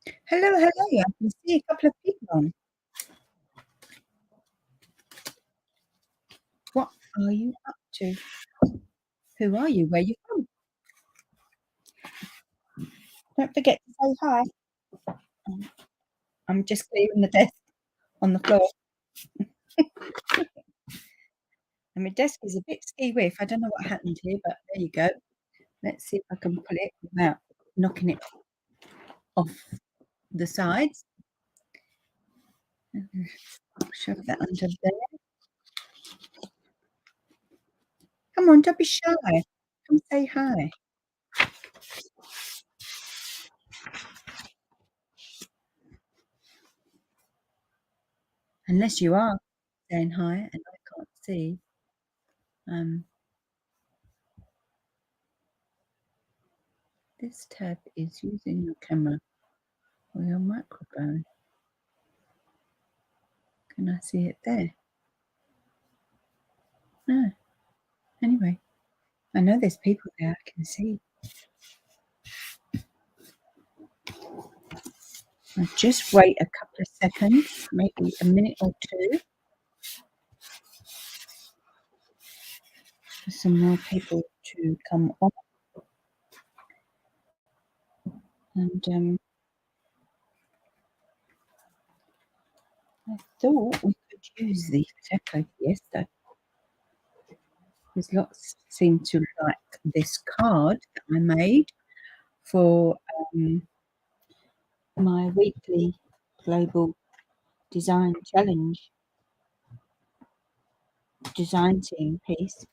Hello, hello. I can see a couple of people on. What are you up to? Who are you? Where you from? Don't forget to say hi. Um, I'm just clearing the desk on the floor. And my desk is a bit ski-whiff. I don't know what happened here, but there you go. Let's see if I can pull it without knocking it off the sides. Shove that under there. Come on, don't be shy. Come say hi. Unless you are saying hi and I can't see. This tab is using your camera or your microphone. Can I see it there? No. Anyway, I know there's people there I can see. I'll just wait a couple of seconds, maybe a minute or two, for some more people to come on. And I thought we could use the Teco Fiesta. There's lots seem to like this card that I made for my weekly global design challenge design team piece.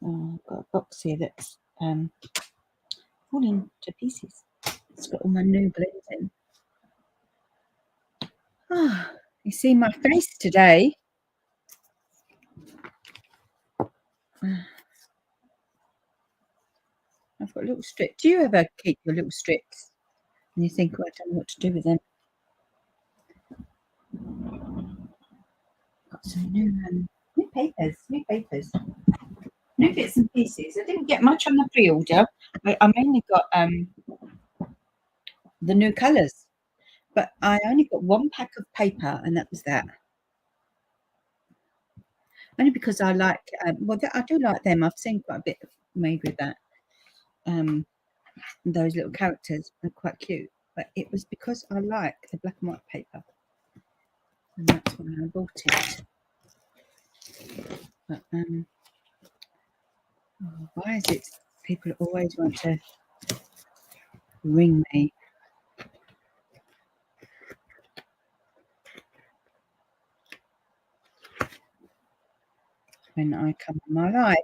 I've got a box here that's falling to pieces. It's got all my new blends in. You see my face today. I've got a little strip. Do you ever keep your little strips and you think, oh, I don't know what to do with them? Got some new papers, new bits and pieces. I didn't get much on the pre-order. I mainly got the new colours, but I only got one pack of paper, and that was that. Only because I like, well, I do like them. I've seen quite a bit made with that. Those little characters are quite cute, but it was because I like the black and white paper, and that's why I bought it. But why is it people always want to ring me? When I come on my live.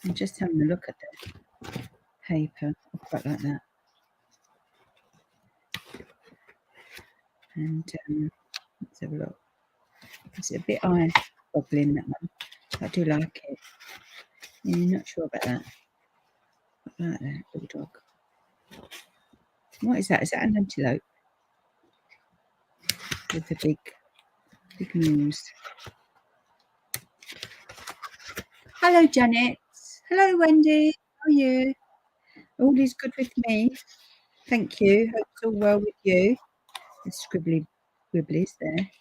I'm just having a look at the paper. I quite like that. And let's have a look. It's a bit eye-boggling, that one. I do like it. Yeah, not sure about that. I like that little dog. What is that? Is that an antelope? With the big nose. Hello, Janet. Hello, Wendy. How are you? All is good with me. Thank you. Hope it's all well with you. The scribbly wibblies there.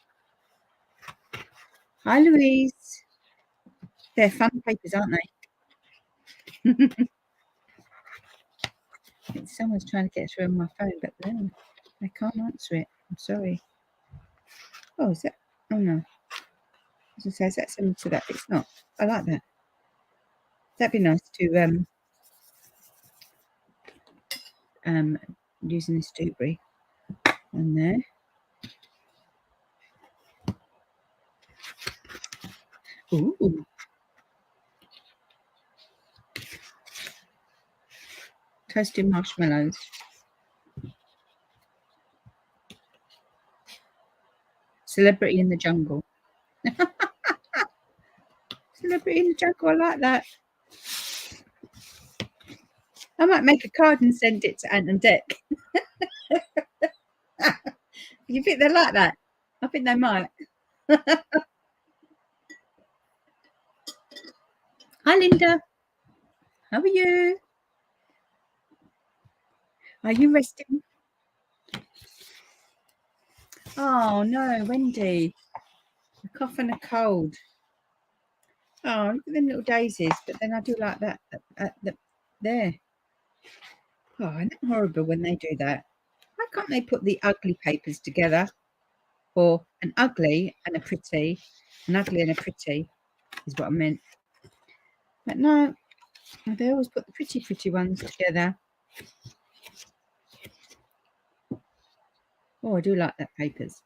Hi, Louise. They're fun papers, aren't they? Someone's trying to get through on my phone, but then I can't answer it. I'm sorry. Oh, is that? Oh, no. As I say, is that similar to that? It's not. I like that. That'd be nice to using this debris on there. Ooh. Toasted marshmallows. Celebrity in the jungle. Celebrity in the jungle. I like that. I might make a card and send it to Ant and Dec. You think they like that? I think they might. Hi, Linda. How are you? Are you resting? Oh no, Wendy. A cough and a cold. Oh, look at them little daisies. But then I do like that there. Oh, isn't it horrible when they do that? Why can't they put the ugly papers together? Or an ugly and a pretty. An ugly and a pretty is what I meant. But no, they always put the pretty ones together. Oh, I do like that papers.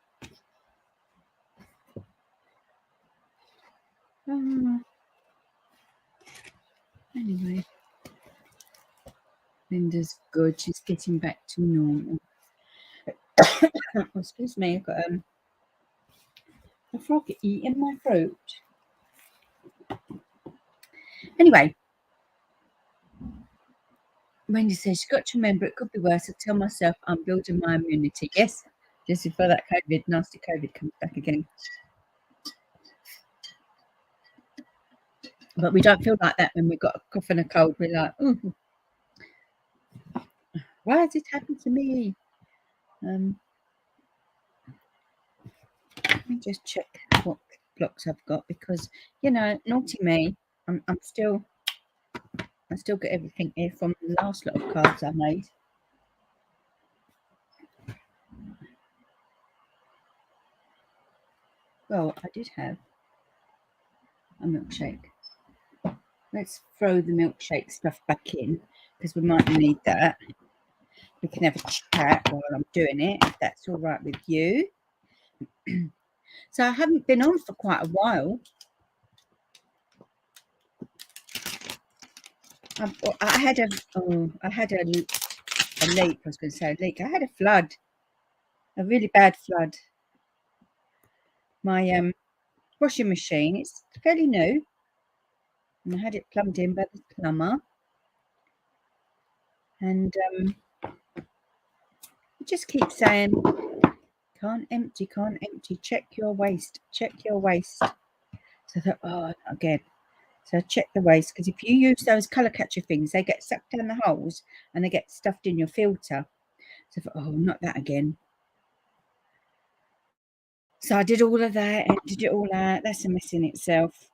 Anyway, Linda's good. She's getting back to normal. Oh, excuse me, I've got a frog eating my throat. Anyway, Wendy says she's got to remember it could be worse. I tell myself I'm building my immunity. Yes, just before that nasty COVID comes back again. But we don't feel like that when we've got a cough and a cold. We're like, ooh, why has it happened to me? Let me just check what blocks I've got because, you know, naughty me. I still get everything here from the last lot of cards I made. Well, I did have a milkshake. Let's throw the milkshake stuff back in because we might need that. We can have a chat while I'm doing it, if that's all right with you. So I haven't been on for quite a while. I had a leak. I was going to say a leak. I had a flood, a really bad flood. My washing machine, it's fairly new, and I had it plumbed in by the plumber. And he just keeps saying, can't empty, check your waste. So I thought, oh, again. So I checked the waste, because if you use those colour catcher things, they get sucked down the holes and they get stuffed in your filter. So I thought, oh, not that again. So I did all of that, emptied it all out. That's a mess in itself.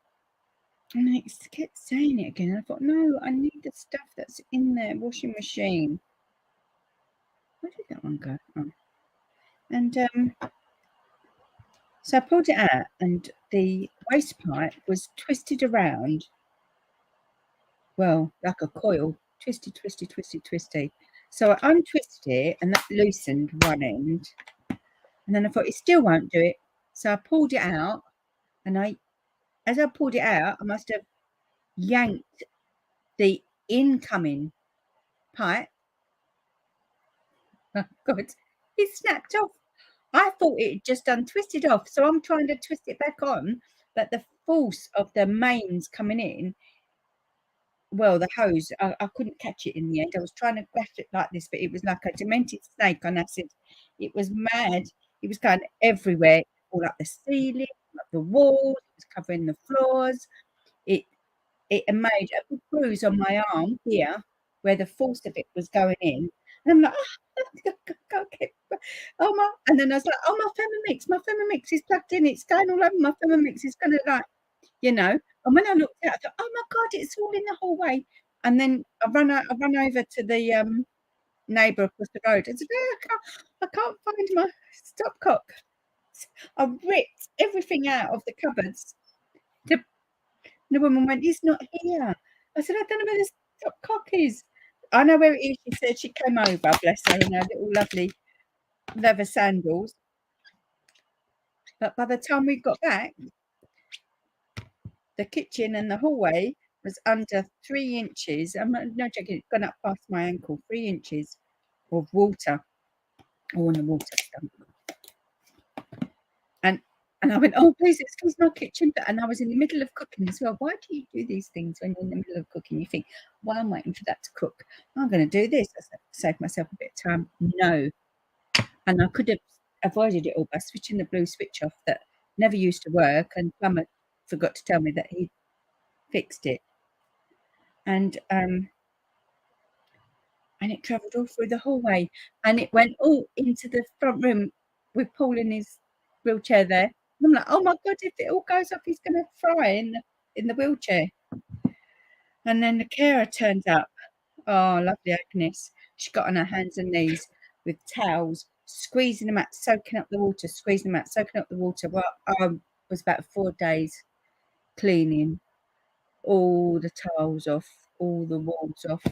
And I kept saying it again. And I thought, no, I need the stuff that's in the washing machine. Where did that one go? Oh. And so I pulled it out, and the waste pipe was twisted around, well, like a coil, twisty. So I untwisted it, and that loosened one end. And then I thought, it still won't do it. So I pulled it out, and as I pulled it out, I must have yanked the incoming pipe. Oh, God, it snapped off. I thought it had just untwisted off, so I'm trying to twist it back on, but the force of the mains coming in, well, the hose, I couldn't catch it in the end. I was trying to grasp it like this, but it was like a demented snake on acid. It was mad. It was going everywhere, all up the ceiling, up the walls, it was covering the floors. It made a bruise on my arm here, where the force of it was going in. And I'm like, oh my, and then I was like, oh, my Thermomix is plugged in, it's going all over my Thermomix, it's gonna, like, you know. And when I looked out, I thought, oh my God, it's all in the hallway. And then I run over to the neighbour across the road and said, oh, I can't find my stopcock. I ripped everything out of the cupboards. The woman went, it's not here. I said, I don't know where the stopcock is. I know where it is. She said she came over, bless her, in her little lovely leather sandals. But by the time we got back, the kitchen and the hallway was under 3 inches. I'm not joking, it's gone up past my ankle, 3 inches of water, all in the water stump. And I went, oh, please excuse my kitchen. And I was in the middle of cooking as well. Why do you do these things when you're in the middle of cooking? You think, while I'm waiting for that to cook, I'm going to do this. I save myself a bit of time. No. And I could have avoided it all by switching the blue switch off that never used to work. And plumber forgot to tell me that he fixed it. and it travelled all through the hallway, and it went all into the front room with Paul in his wheelchair there. And I'm like, "Oh my god, if it all goes off, he's gonna fry in the wheelchair." And then the carer turns up. Oh, lovely Agnes. She got on her hands and knees with towels, squeezing them out, soaking up the water, squeezing them out, soaking up the water. Well, was about 4 days cleaning all the tiles off, all the walls off.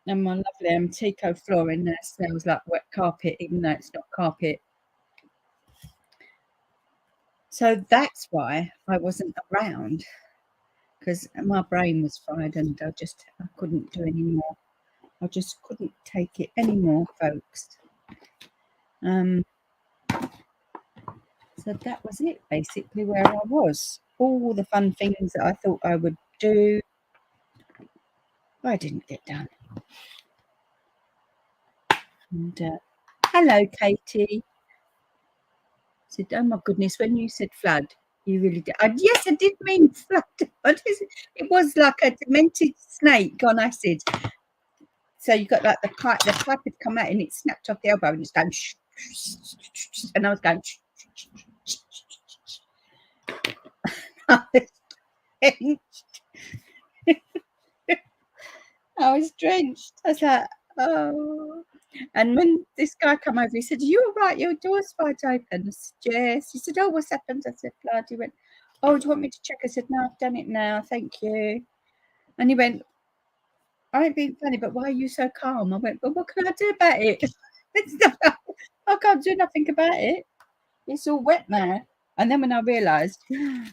And my lovely Antico flooring now smells like wet carpet, even though it's not carpet. So that's why I wasn't around, because my brain was fried and I couldn't do any more. I just couldn't take it anymore, folks. So that was it, basically, where I was. All the fun things that I thought I would do, I didn't get done. And hello, Katie. I said, "Oh my goodness, when you said flood, you really did." Yes, I did mean flood. It was like a demented snake on acid. So you got like the pipe had come out and it snapped off the elbow and it's going shh, shh, shh, and I was going shh, shh, shh, shh, shh. I was drenched. I was like, oh. And when this guy come over, he said, "Are you all right? Your door's wide open." I said, "Yes." He said, "Oh, what's happened?" I said, "Flood." He went, "Oh, do you want me to check?" I said, "No, I've done it now. Thank you." And he went, "I ain't being funny, but why are you so calm?" I went, "Well, what can I do about it?" I can't do nothing about it. It's all wet now. And then when I realised, and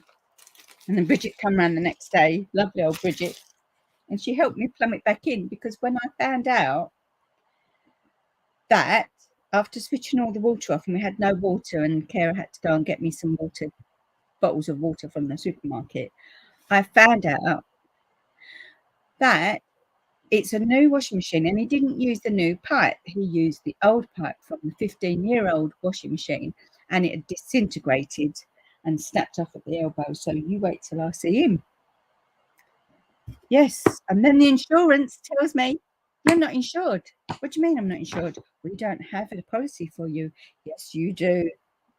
then Bridget come round the next day, lovely old Bridget, and she helped me plumb it back in, because when I found out that after switching all the water off and we had no water and Kara had to go and get me some water, bottles of water from the supermarket, I found out that it's a new washing machine and he didn't use the new pipe. He used the old pipe from the 15-year-old washing machine, and it had disintegrated and snapped off at the elbow. So you wait till I see him. Yes. And then the insurance tells me, "You're not insured." "What do you mean I'm not insured?" "We don't have a policy for you." "Yes, you do."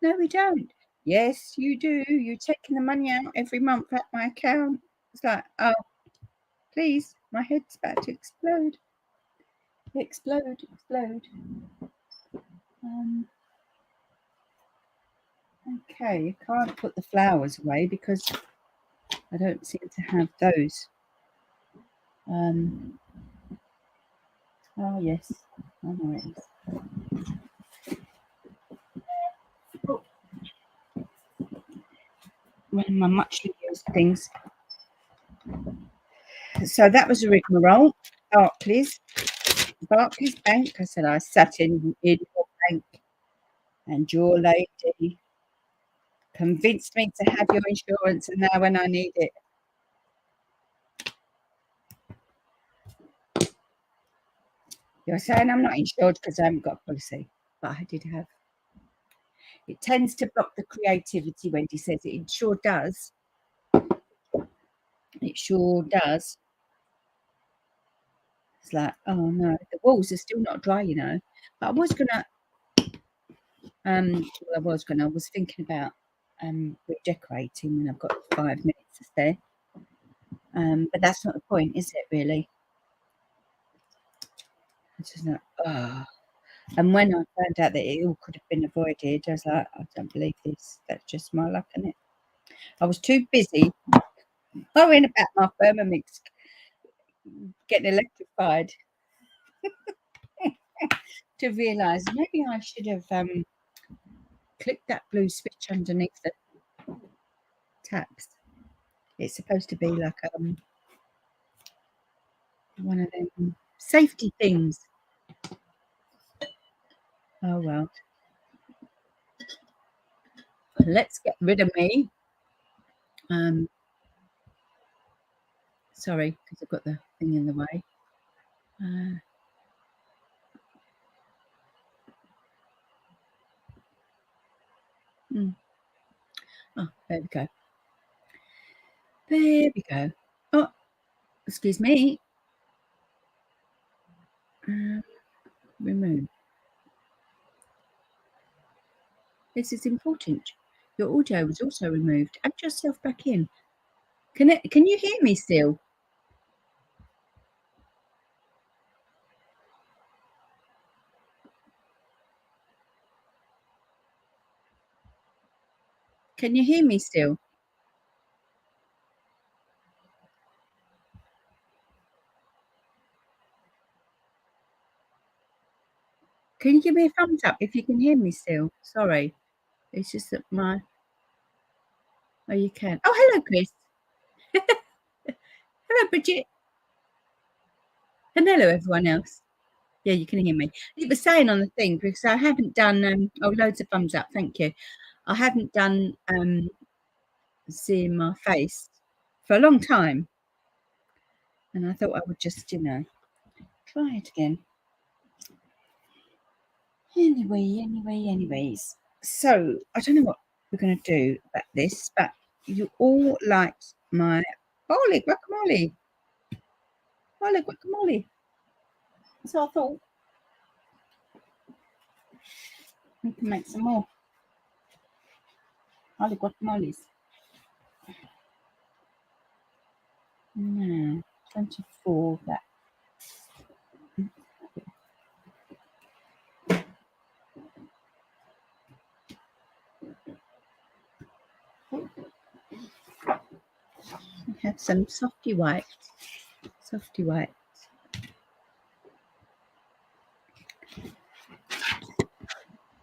"No, we don't." "Yes, you do. You're taking the money out every month at my account." It's like, oh, please, my head's about to explode. Explode. Okay, I can't put the flowers away because I don't seem to have those. Oh yes, I know it is. Oh. One of my muchly used things. So that was a rigmarole. Barclays Bank. I said I sat in your bank, and your lady convinced me to have your insurance, and now when I need it, you're saying I'm not insured because I haven't got a policy, but I did have. It tends to block the creativity, Wendy says. It sure does. It sure does. It's like, oh no, the walls are still not dry, you know. But I was gonna, I was thinking about redecorating when I've got 5 minutes to spare. But that's not the point, is it really? It's just like, oh. And when I found out that it all could have been avoided, I was like, I don't believe this. That's just my luck, isn't it? I was too busy worrying about my Thermomix getting electrified to realise maybe I should have clicked that blue switch underneath the taps. It's supposed to be like one of them safety things. Oh well. Let's get rid of me. Sorry, because I've got the thing in the way. Oh, there we go. There we go. Oh, Excuse me. Remove. This is important. Your audio was also removed. Add yourself back in. Can you hear me still? Can you hear me still? Can you give me a thumbs up if you can hear me still? Sorry. It's just that my... Oh, you can. Oh, hello, Chris. Hello, Bridget. And hello, everyone else. Yeah, you can hear me. It was saying on the thing, because I haven't done... oh, loads of thumbs up. Thank you. I haven't done seeing my face for a long time. And I thought I would just, try it again. Anyways. So, I don't know what we're going to do about this, but you all liked my... Holy guacamole. Holy guacamole. So I thought we can make some more holy guacamoles. No, 24 of that. We have some softy white.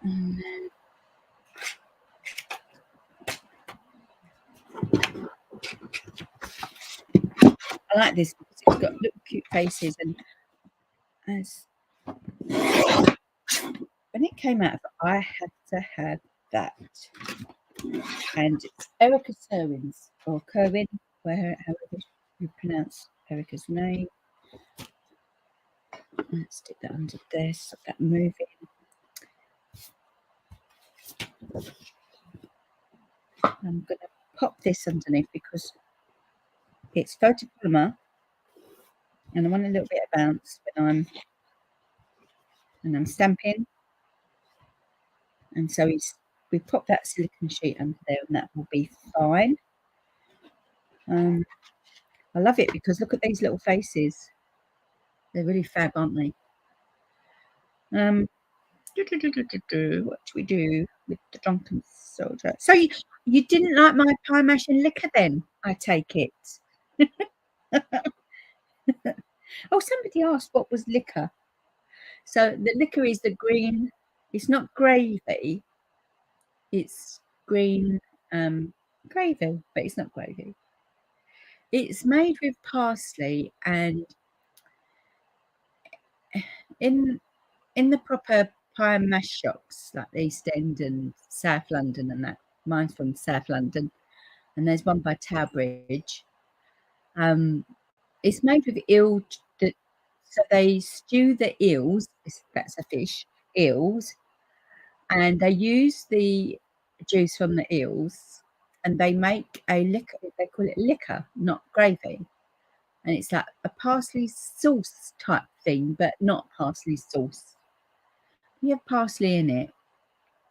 And then I like this because it's got little cute faces, and as when it came out, I had to have that. And it's Erica Kerwin's, or Kerwin, however you pronounce Erica's name. Let's stick that under there, stop that moving. I'm going to pop this underneath because it's photopolymer, and I want a little bit of bounce when I'm stamping. And so we pop that silicone sheet under there, and that will be fine. I love it because look at these little faces. They're really fab, aren't they? What do we do with the drunken soldier? So you didn't like my pie mash and liquor then, I take it. Oh, somebody asked what was liquor. So the liquor is the green. It's not gravy. It's green gravy, but it's not gravy. It's made with parsley, and in the proper pie and mash shops like East End and South London and that. Mine's from South London, and there's one by Tower Bridge. It's made with eel. So they stew the eels. That's a fish, eels, and they use the juice from the eels, and they make a liquor. They call it liquor, not gravy. And it's like a parsley sauce type thing, but not parsley sauce. You have parsley in it.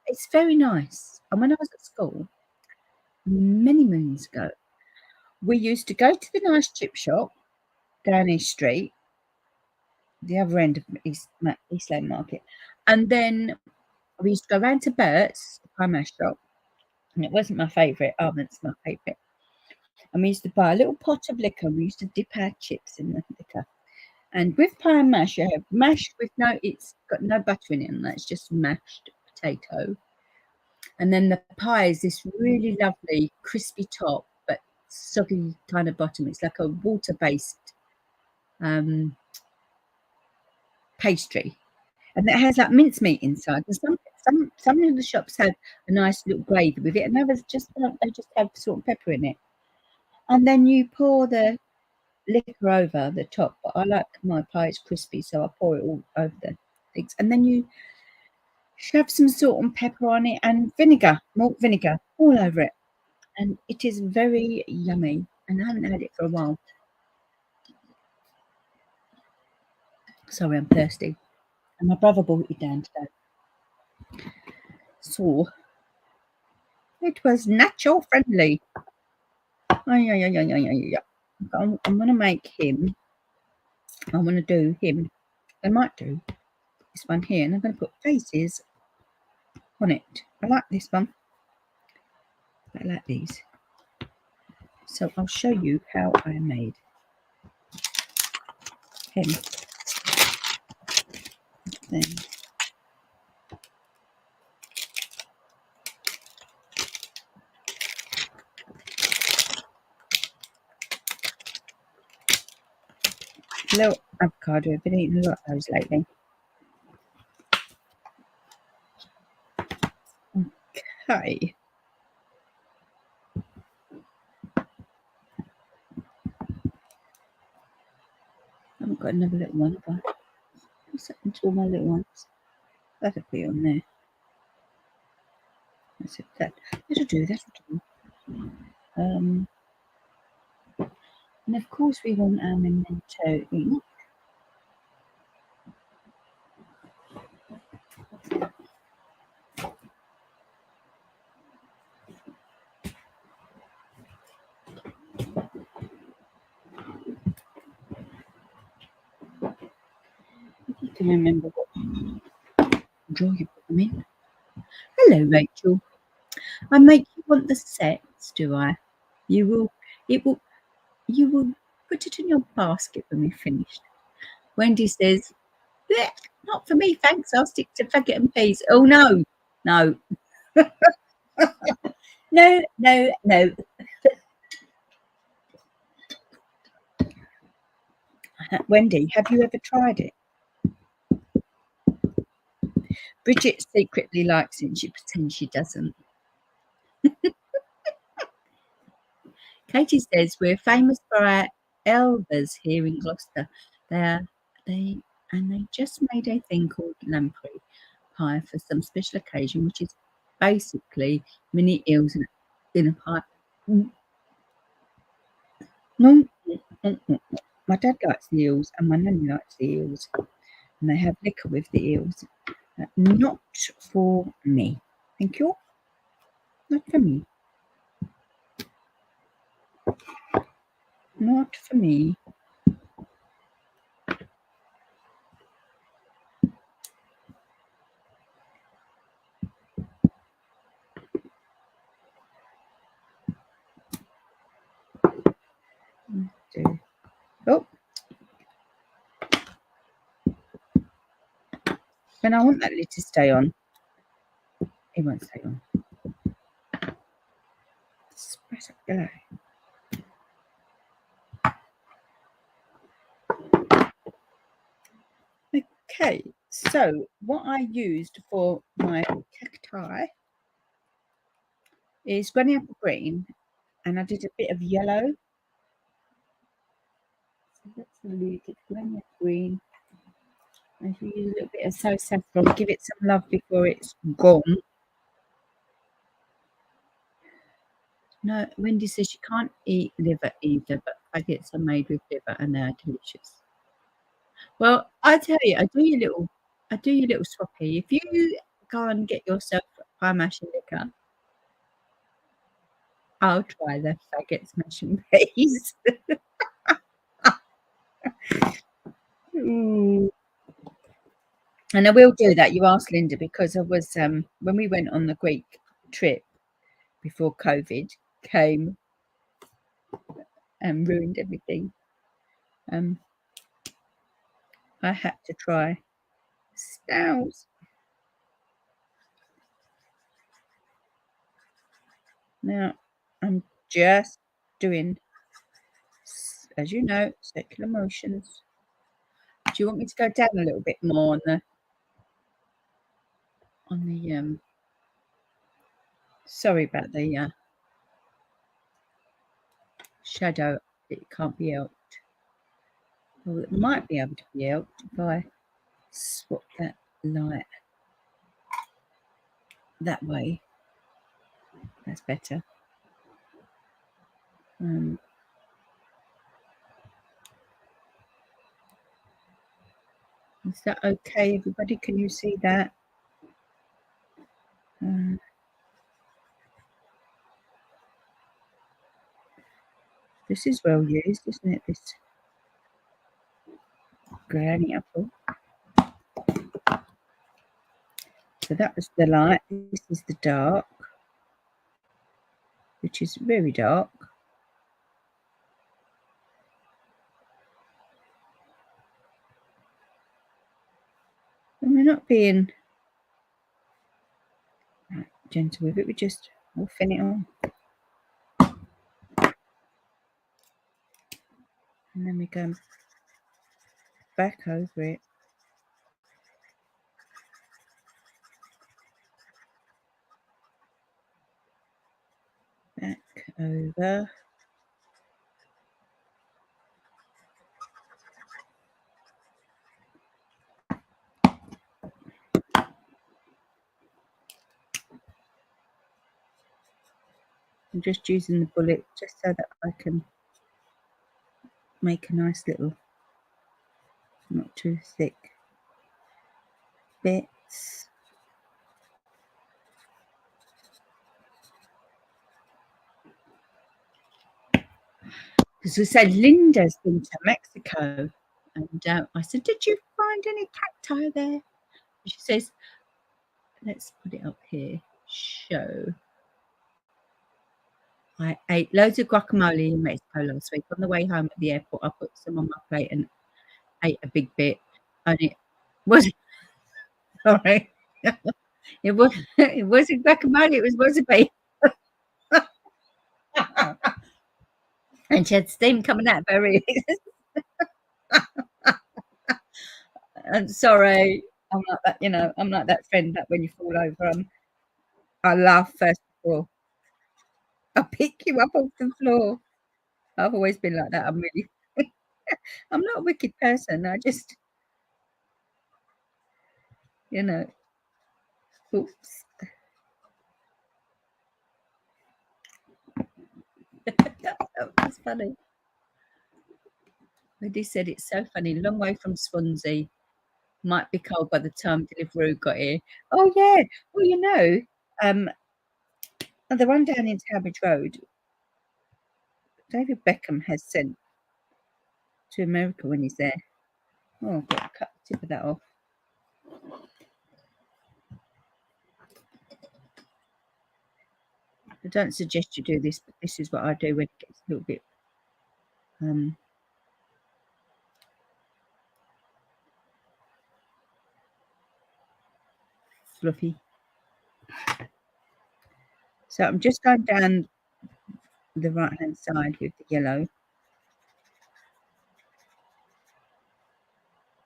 It's very nice. And when I was at school, many moons ago, we used to go to the nice chip shop down East Street, the other end of Eastland Market, and then we used to go round to Bert's, the pie mash shop, and it wasn't my favourite. Almonds my favourite. And we used to buy a little pot of liquor. We used to dip our chips in the liquor. And with pie and mash, you have mash with it's got no butter in it, and that's just mashed potato. And then the pie is this really lovely crispy top, but soggy kind of bottom. It's like a water-based pastry, and it has like mincemeat inside. And some of the shops have a nice little gravy with it, and others they just have salt and pepper in it. And then you pour the liquor over the top. But I like my pies crispy, so I pour it all over the things, and then you shove some salt and pepper on it and vinegar, malt vinegar, all over it, and it is very yummy. And I haven't had it for a while. Sorry, I'm thirsty. And my brother brought it down today. So it was natural friendly. I'm going to make him. I want to do him. I might do this one here, and I'm going to put faces on it. I like this one. I like these. So I'll show you how I made him. Then little avocado. I've been eating a lot of those lately. Okay. I haven't got another little one, have I? What's happened to all my little ones? That'll be on there. That's it. That'll do. And of course we want our memento ink. If you can remember what drawer you put them in. Hello, Rachel. I make you want the sets, do I? You will put it in your basket when we're finished. Wendy says, not for me, thanks. I'll stick to faggot and peas. Oh no. No. No. Wendy, have you ever tried it? Bridget secretly likes it and she pretends she doesn't. Katie says we're famous for our elvers here in Gloucester. They just made a thing called lamprey pie for some special occasion, which is basically mini eels in a pie. No, my dad likes the eels and my nanny likes the eels, and they have liquor with the eels. Not for me. Thank you. Not for me. Not for me. Oh, when I want that lid to stay on, it won't stay on. Press up below. Okay, so what I used for my cacti is granny apple green, and I did a bit of yellow. So that's the lid. It's granny apple green. And if you use a little bit of so saffron, give it some love before it's gone. No, Wendy says she can't eat liver either, but baguettes are made with liver and they're delicious. Well, I tell you, I do your little swappy. If you go and get yourself pie mash and liquor, I'll try the baguettes mash and peas. And I will do that. You asked Linda because I was when we went on the Greek trip before COVID came and ruined everything. I had to try stouts. Now I'm just doing, as you know, circular motions. Do you want me to go down a little bit more on the sorry about the shadow. It can't be helped. Well, it might be able to be helped if I swap that light that way. That's better. Is that okay, everybody? Can you see that? This is well used, isn't it? This granny apple. So that was the light. This is the dark, which is very dark. And we're not being gentle with it. We just will fin it on. And then we go back over it. Back over. I'm just using the bullet just so that I can make a nice little, not too thick bits. Because we said Linda's been to Mexico, and I said, "Did you find any cacti there?" She says, "Let's put it up here. Show." I ate loads of guacamole in Mexico last week. On the way home at the airport, I put some on my plate and ate a big bit. And it was sorry, it wasn't guacamole. It was wasabi. And she had steam coming out of her ears. I'm sorry. I'm like that, I'm like that friend that when you fall over, I laugh first before I pick you up off the floor. I've always been like that. I'm not a wicked person. I just, oops. That's funny. They said it's so funny. Long way from Swansea. Might be cold by the time Deliveroo got here. Oh yeah. Well, the one down in Talbot Road, David Beckham has sent to America when he's there. Oh, I've got to cut the tip of that off. I don't suggest you do this, but this is what I do when it gets a little bit fluffy. So I'm just going down the right hand side with the yellow.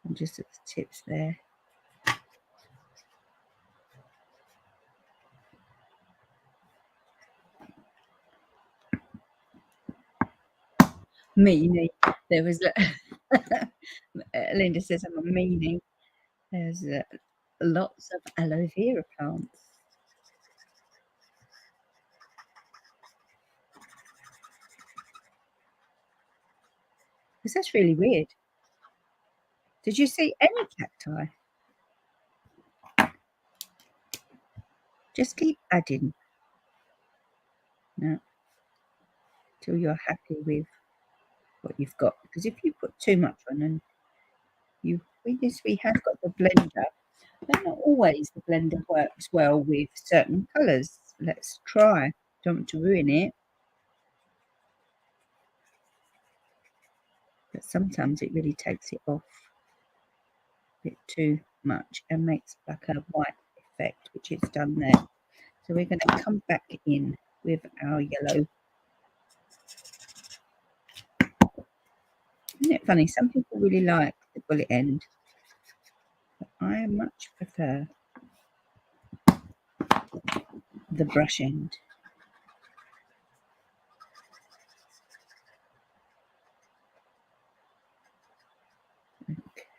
And just at the tips there. Meanie. There was Linda says I'm a meanie. There's lots of aloe vera plants. Because that's really weird. Did you see any cacti? Just keep adding. No. Till you're happy with what you've got. Because if you put too much on and we have got the blender, but not always the blender works well with certain colours. Let's try. Don't want to ruin it. But sometimes it really takes it off a bit too much and makes like a white effect, which it's done there. So we're going to come back in with our yellow. Isn't it funny? Some people really like the bullet end, but I much prefer the brush end.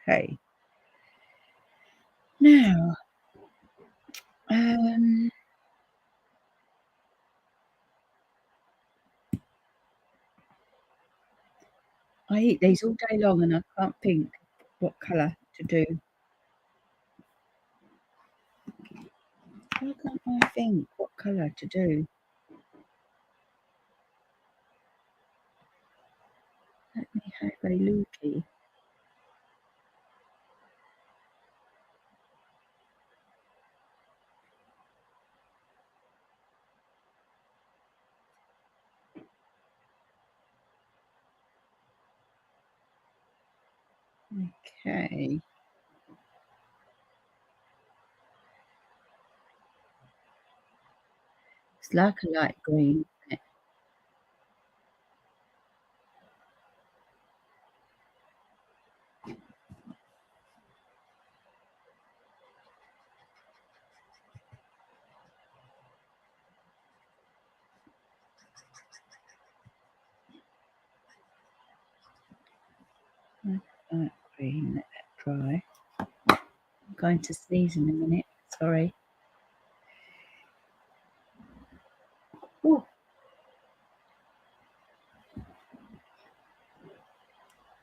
Okay. Now, I eat these all day long and I can't think what colour to do. Why can't I think what colour to do? Let me have a looky. Okay. It's like a light green, isn't it? Light green, let that dry. I'm going to sneeze in a minute, sorry. Ooh.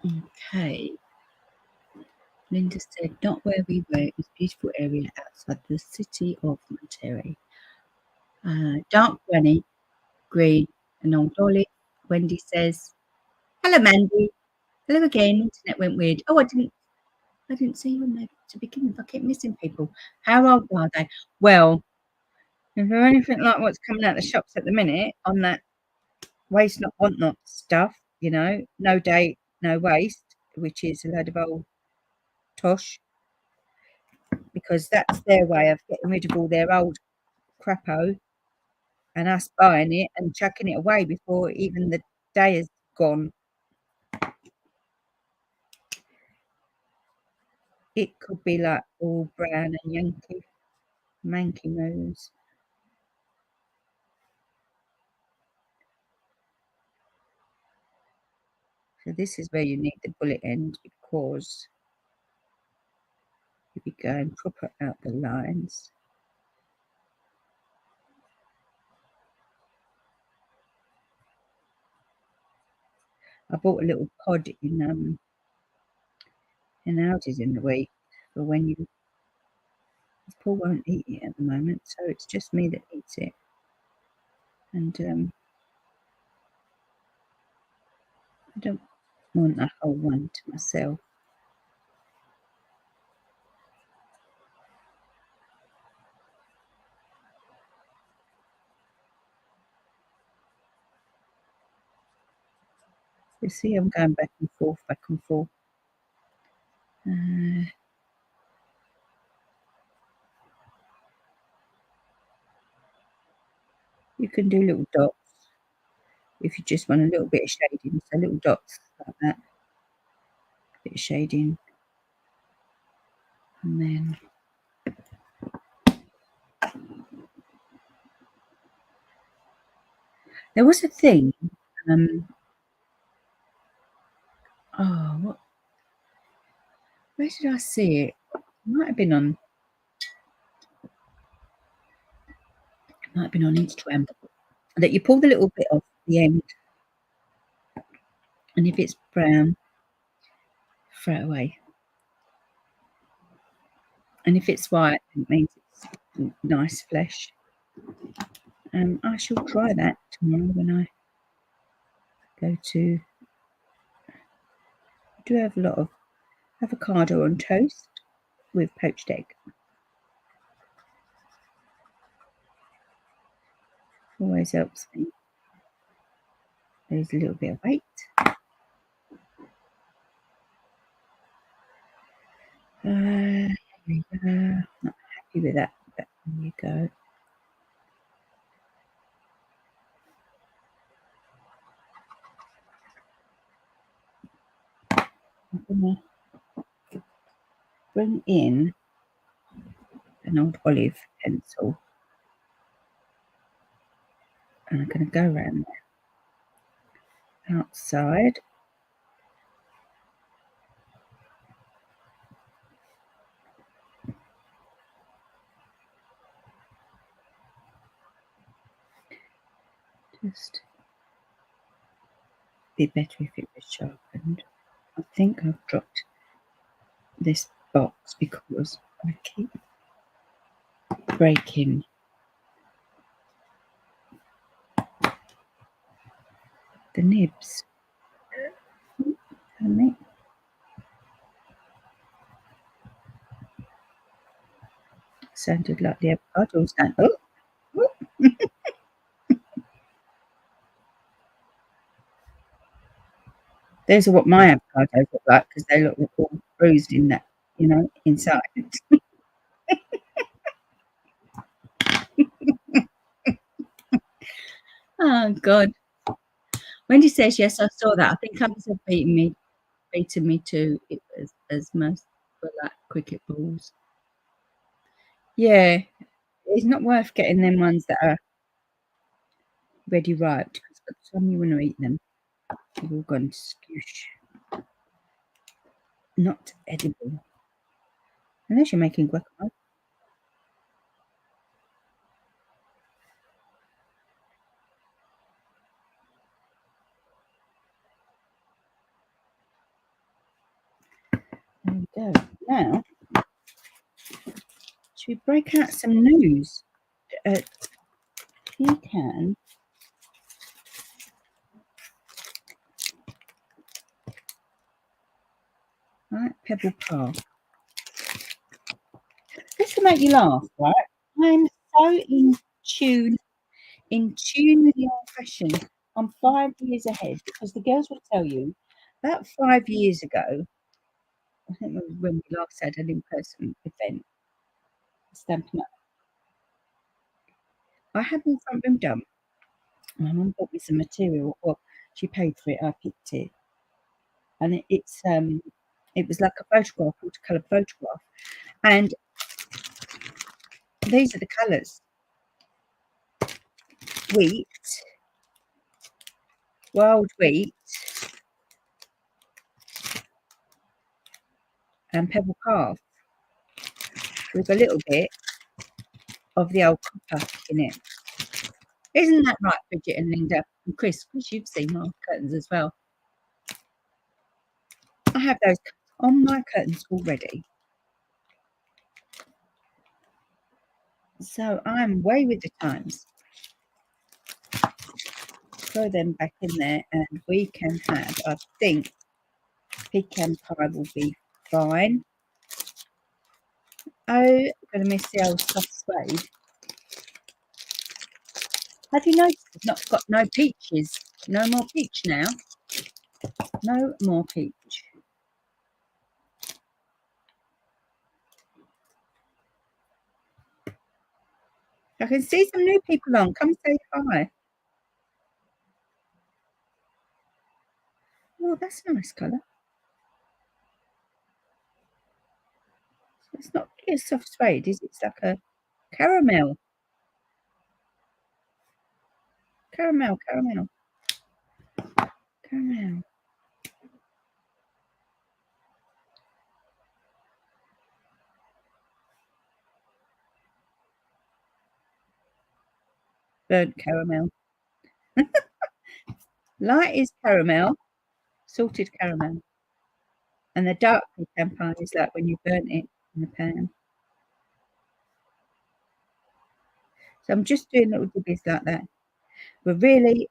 Okay. Linda said, not where we were, it was a beautiful area outside the city of Monterey. Dark granny, green, and old Dolly. Wendy says, hello, Mandy. Hello again. Internet went weird. Oh, I didn't see you on there to begin with. I keep missing people. How old are they? Well, if they're anything like what's coming out of the shops at the minute on that waste not want not stuff, you know, no date, no waste, which is a load of old tosh, because that's their way of getting rid of all their old crapo and us buying it and chucking it away before even the day is gone. It could be like all brown and Yankee manky nose. So this is where you need the bullet end, because you'll be going proper out the lines. I bought a little pod in Aldi's in the week for when you Paul won't eat it at the moment, so it's just me that eats it. And I don't want a whole one to myself. You see, I'm going back and forth, back and forth. You can do little dots if you just want a little bit of shading. So little dots like that, a bit of shading, and then there was a thing. Oh, what? Where did I see it? It might have been on. It might have been on Instagram. That you pull the little bit off the end, and if it's brown, throw it away. And if it's white, it means it's nice flesh. I shall try that tomorrow when I go to. I do have a lot of avocado on toast with poached egg. Always helps me lose a little bit of weight. There we go. Not happy with that, but there you go. I'm gonna bring in an old olive pencil, and I'm going to go around there outside. Just be better if it was sharpened. I think I've dropped this box because I keep breaking. The nibs. Sounded like the avocado stand. Oh, oh. Those are what my avocados look like because they look all bruised in that, inside. Oh God. Wendy says yes, I saw that. I think others have beaten me too. It was as most were like cricket balls. Yeah, it's not worth getting them ones that are ready ripe because by the time you want to eat them, they've all gone skoosh. Not edible. Unless you're making guacamole. There we go. Now, should we break out some news? Pecan. Right, Pebble Path. This will make you laugh, right? I'm so in tune with the old fashioned. I'm 5 years ahead because the girls will tell you about 5 years ago, I think it was when we last had an in-person event, Stampin' Up. I had my front room done. My mum bought me some material. Well, she paid for it. I picked it, and it was like a photograph, watercolor photograph, and these are the colours: wheat, wild wheat, and pebble calf with a little bit of the old copper in it. Isn't that right, Bridget and Linda and Chris? Because you've seen my curtains as well. I have those on my curtains already. So I'm way with the times. Throw them back in there and we can have, I think, pecan pie will be fine. Oh, I'm going to miss the old soft suede. Have you noticed it's not got no peaches? No more peach now. No more peach. I can see some new people on. Come say hi. Oh, that's a nice colour. It's not really a soft suede, is it? It's like a caramel. Caramel. Burnt caramel. Light is caramel, salted caramel. And the dark pecan pie is like when you burnt it in the pan. So I'm just doing little dibbies like that. But really,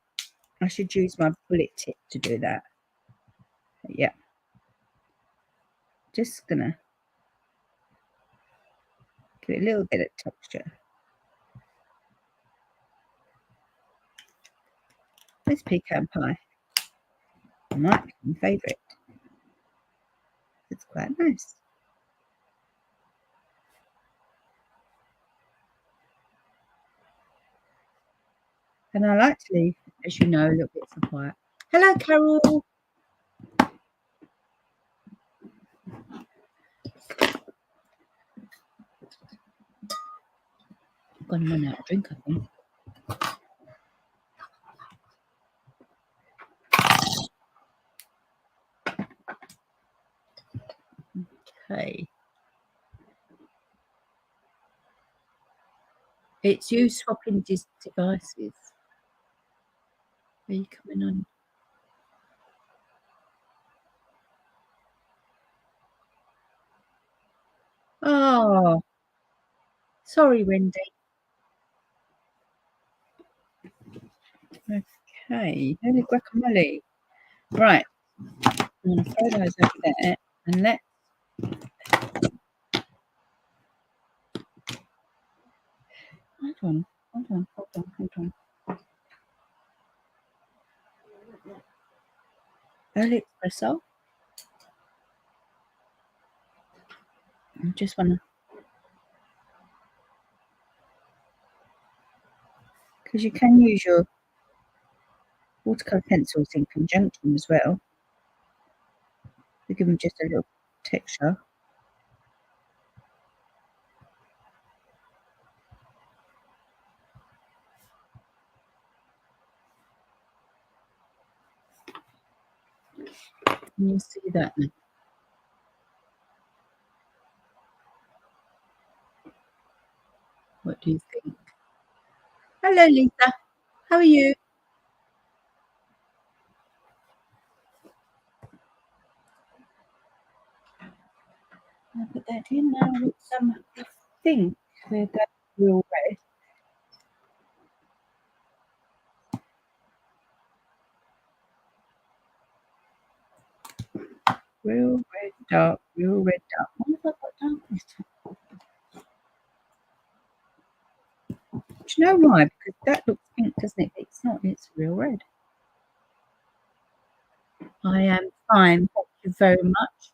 I should use my bullet tip to do that. But yeah. Just gonna give it a little bit of texture. This pecan pie might be my favourite. It's quite nice. And I like to leave, as you know, little bits of white. Hello, Carol. I'm going to run out of drink, I think. Okay. It's you swapping devices. Are you coming on? Oh, Sorry, Wendy. Okay, holy guacamole. Right, I'm going to throw those over there and let's. Hold on. Early espresso. I just want to, because you can use your watercolour pencils in conjunction as well. To give them just a little texture. Can you see that now? What do you think? Hello, Lisa. How are you? I'll put that in now with some, I think they're going real red. Real red, dark, real red, dark. What have I got dark this time? Do you know why? Because that looks pink, doesn't it? It's not, it's real red. I am fine. Thank you very much.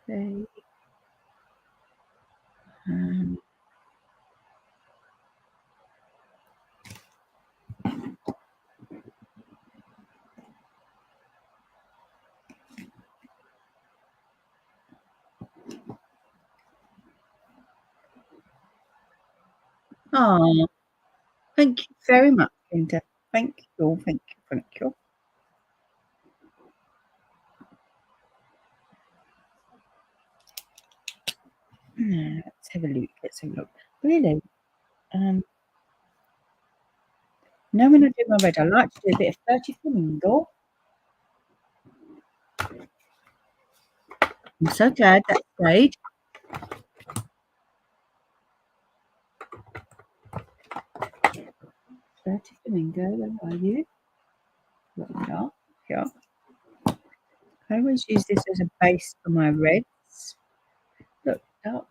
Okay. Oh, thank you very much, Linda. Thank you. Let's have a look. Really? Now when I do my red, I like to do a bit of 30 flamingo. I'm so glad that's great. 30 flamingo, where are you? Here. I always use this as a base for my reds. Look, dark.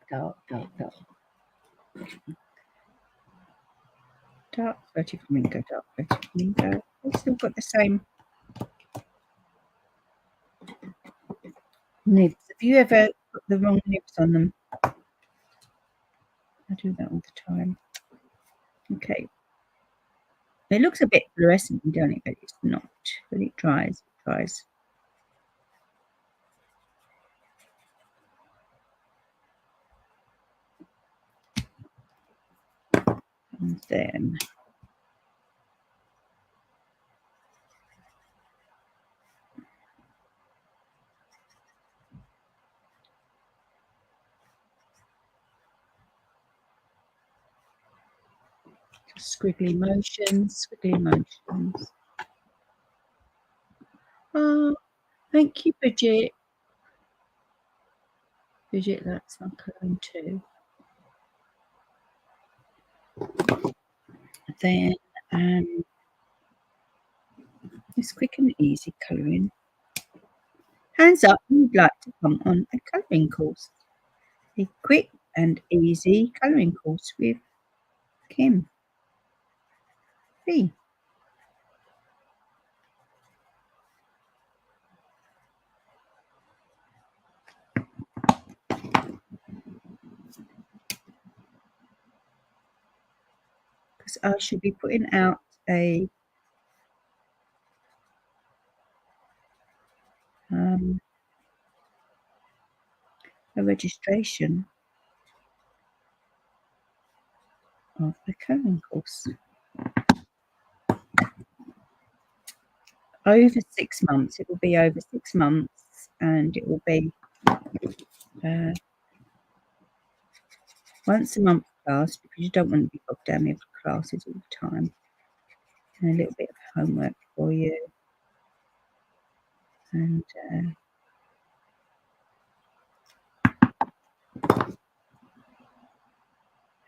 Dark 30 flamingo, dark 30 flamingo. We've still got the same nibs. Have you ever put the wrong nibs on them? I do that all the time. Okay. It looks a bit fluorescent, don't it? But it's not. But it dries. And then squiggly motions. Oh, thank you, Bridget. Bridget, that's my colouring too. Then it's quick and easy colouring. Hands up who would like to come on a colouring course. A quick and easy colouring course with Kim B. Because I should be putting out a registration of the colouring course. Over 6 months. It will be over 6 months, and it will be once a month class, because you don't want to be bogged down with classes all the time. And a little bit of homework for you. And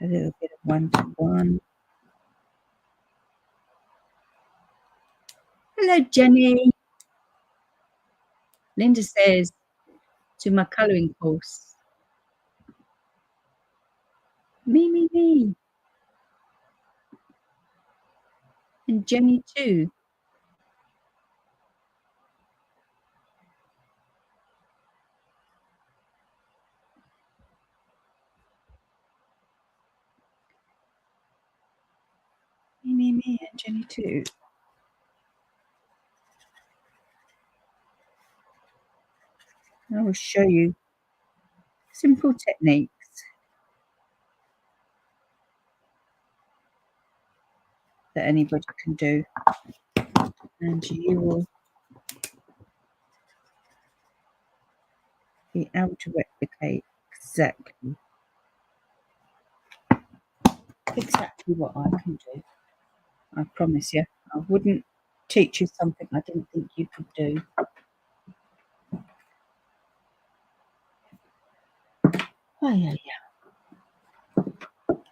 A little bit of 1-to-1. Hello, Jenny. Linda says to my colouring course. Me. And Jenny too. Me, and Jenny too. I will show you simple techniques that anybody can do, and you will be able to replicate exactly what I can do. I promise you. I wouldn't teach you something I didn't think you could do. Oh yeah.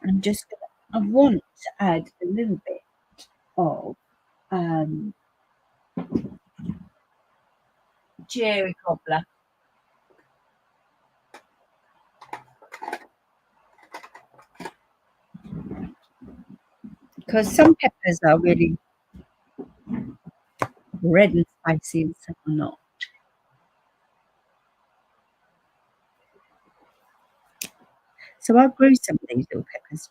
I'm just gonna, I want to add a little bit of cherry cobbler. Because some peppers are really red and spicy and some are not. So I grew some of these little peppers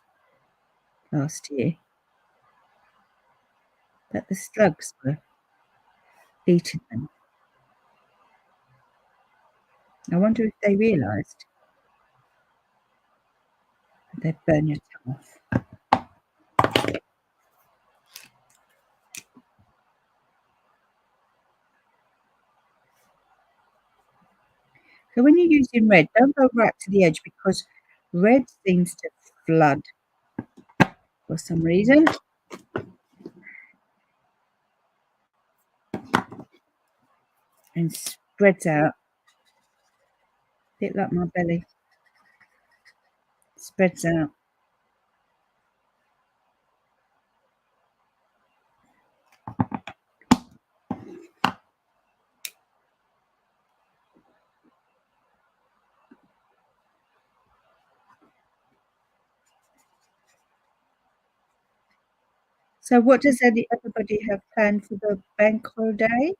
last year, but the slugs were eating them. I wonder if they realised that they'd burn your tongue off. So when you're using red, don't go right to the edge because red seems to flood for some reason. And spreads out, a bit like my belly. Spreads out. So what does everybody have planned for the bank holiday?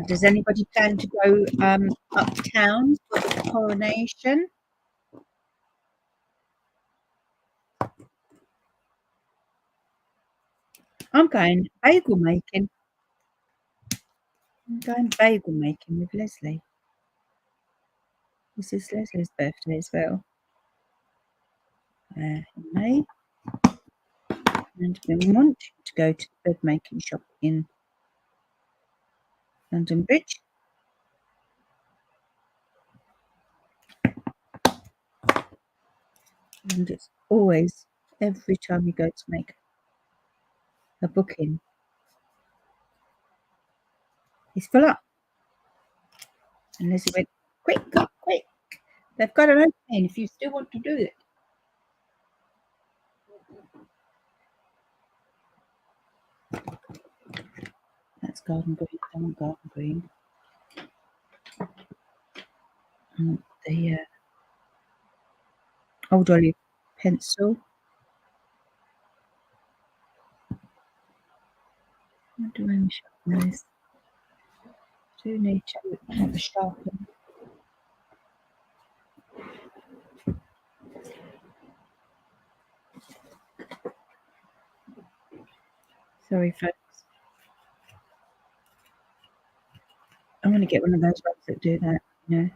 Does anybody plan to go uptown for the coronation? I'm going bagel making. I'm going bagel making with Leslie. This is Leslie's birthday as well. In May. And we want to go to the bread making shop in London Bridge. And it's always, every time you go to make a booking, it's full up. And Leslie went, quick. They've got an opening if you still want to do it. That's garden green. I want garden green. And the old olive pencil. What do I sharpen those? Do need to have a sharpen. Sorry, folks. I want to get one of those ones that do that, you know.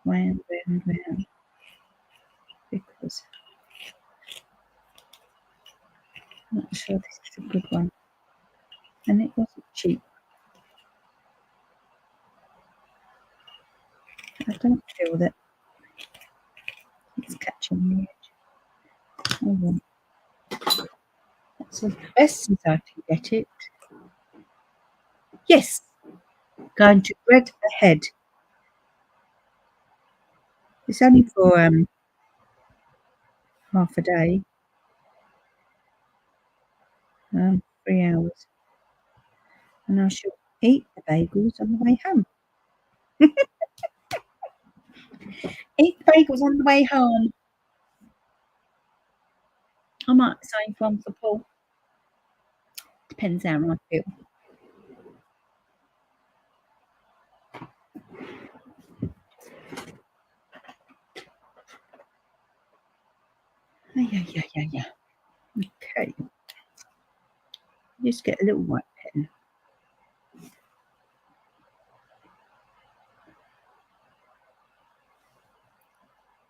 Round. Because I'm not sure this is a good one. And it wasn't cheap. I don't feel that it's catching the edge. Oh well. That's the best as I can get it. Yes, Going to bread ahead. It's only for half a day, 3 hours, and I shall eat the bagels on the way home. Eat the bagels on the way home. I might save one for Paul. Depends how I feel. Yeah. Okay. Just get a little white pen.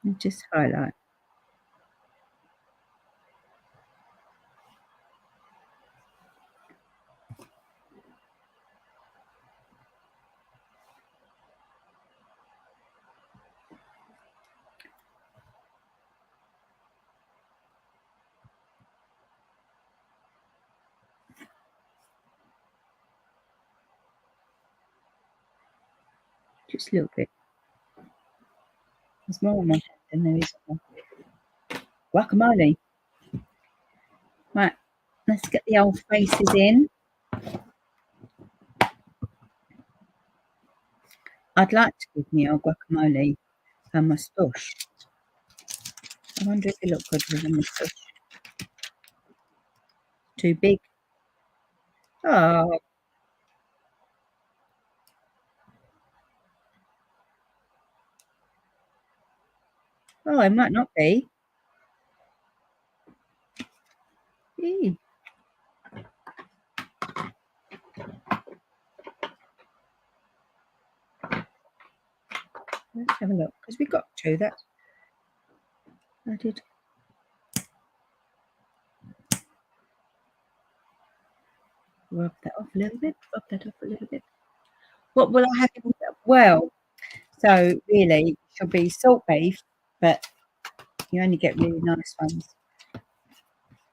And just highlight. Just a little bit. There's more on my hand than there is on my guacamole. Right, let's get the old faces in. I'd like to give me old guacamole a moustache. I wonder if it look good with a moustache. Too big. Oh, it might not be. Eee. Let's have a look, because we got to that. I did. Rub that off a little bit. What will I have in that? Well, so really, it should be salt beef, but you only get really nice ones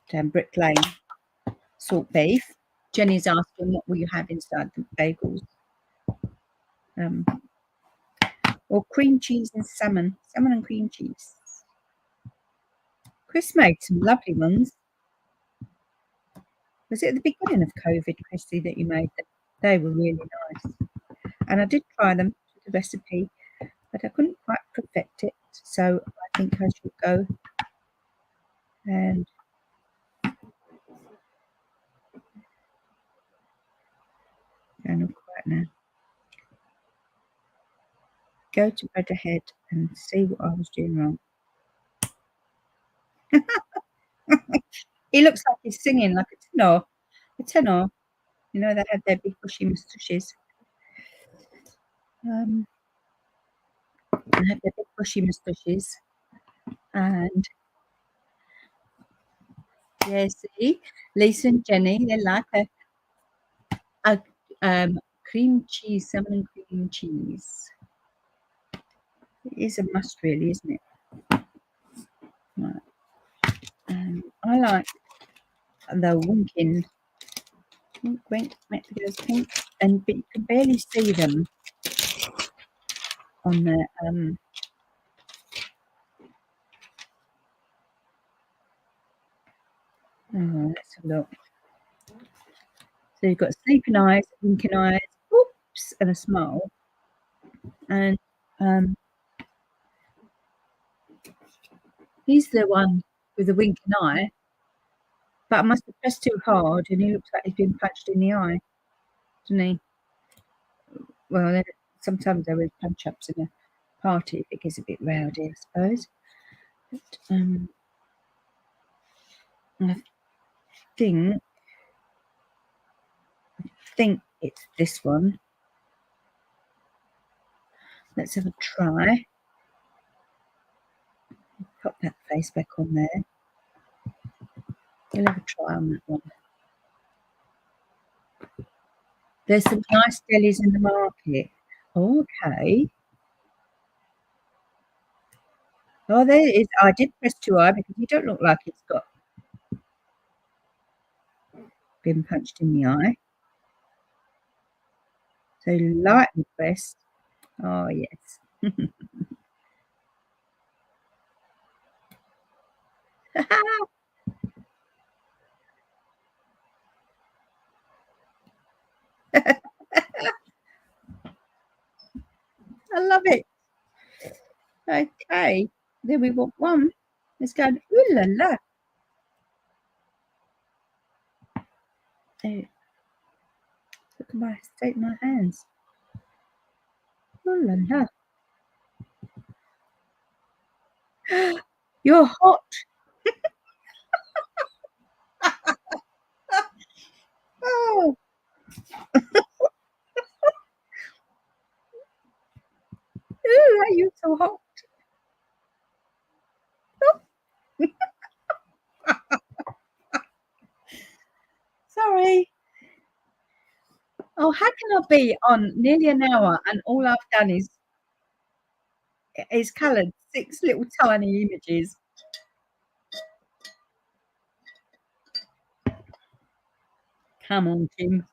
down Brick Lane. Salt beef. Jenny's asking, what will you have inside the bagels? Or cream cheese and salmon. Salmon and cream cheese. Chris made some lovely ones. Was it at the beginning of COVID, Chrissy, that you made them? They were really nice. And I did try them with the recipe, but I couldn't quite perfect it. So I think I should go and not quite now. Go to bed ahead and see what I was doing wrong. He looks like he's singing like a tenor. A tenor. You know, they had their big bushy moustaches. They have their big bushy moustaches. And yeah, see, Lisa and Jenny, they like a cream cheese, salmon cream cheese. It is a must, really, isn't it? Right. I like the winking. Wink, make the girls pink, but you can barely see them on the let's have a look. So you've got sleeping eyes, winking eyes, oops, and a smile. And he's the one with the winking eye, but I must have pressed too hard, and he looks like he's been punched in the eye, doesn't he? Well, sometimes there is punch-ups in a party if it gets a bit rowdy, I suppose. But, I think it's this one. Let's have a try. Pop that face back on there. We'll have a try on that one. There's some nice delis in the market. Okay. Oh, there it is. I did press too high because you don't look like it's got been punched in the eye. So light request. Oh yes. I love it. Okay, there we got one. It's going, ooh la la. Oh, look at my state my hands. Ooh la la. You're hot. Oh, ooh, are you so hot? Sorry. Oh, how can I be on nearly an hour and all I've done is coloured 6 little tiny images? Come on, Tim.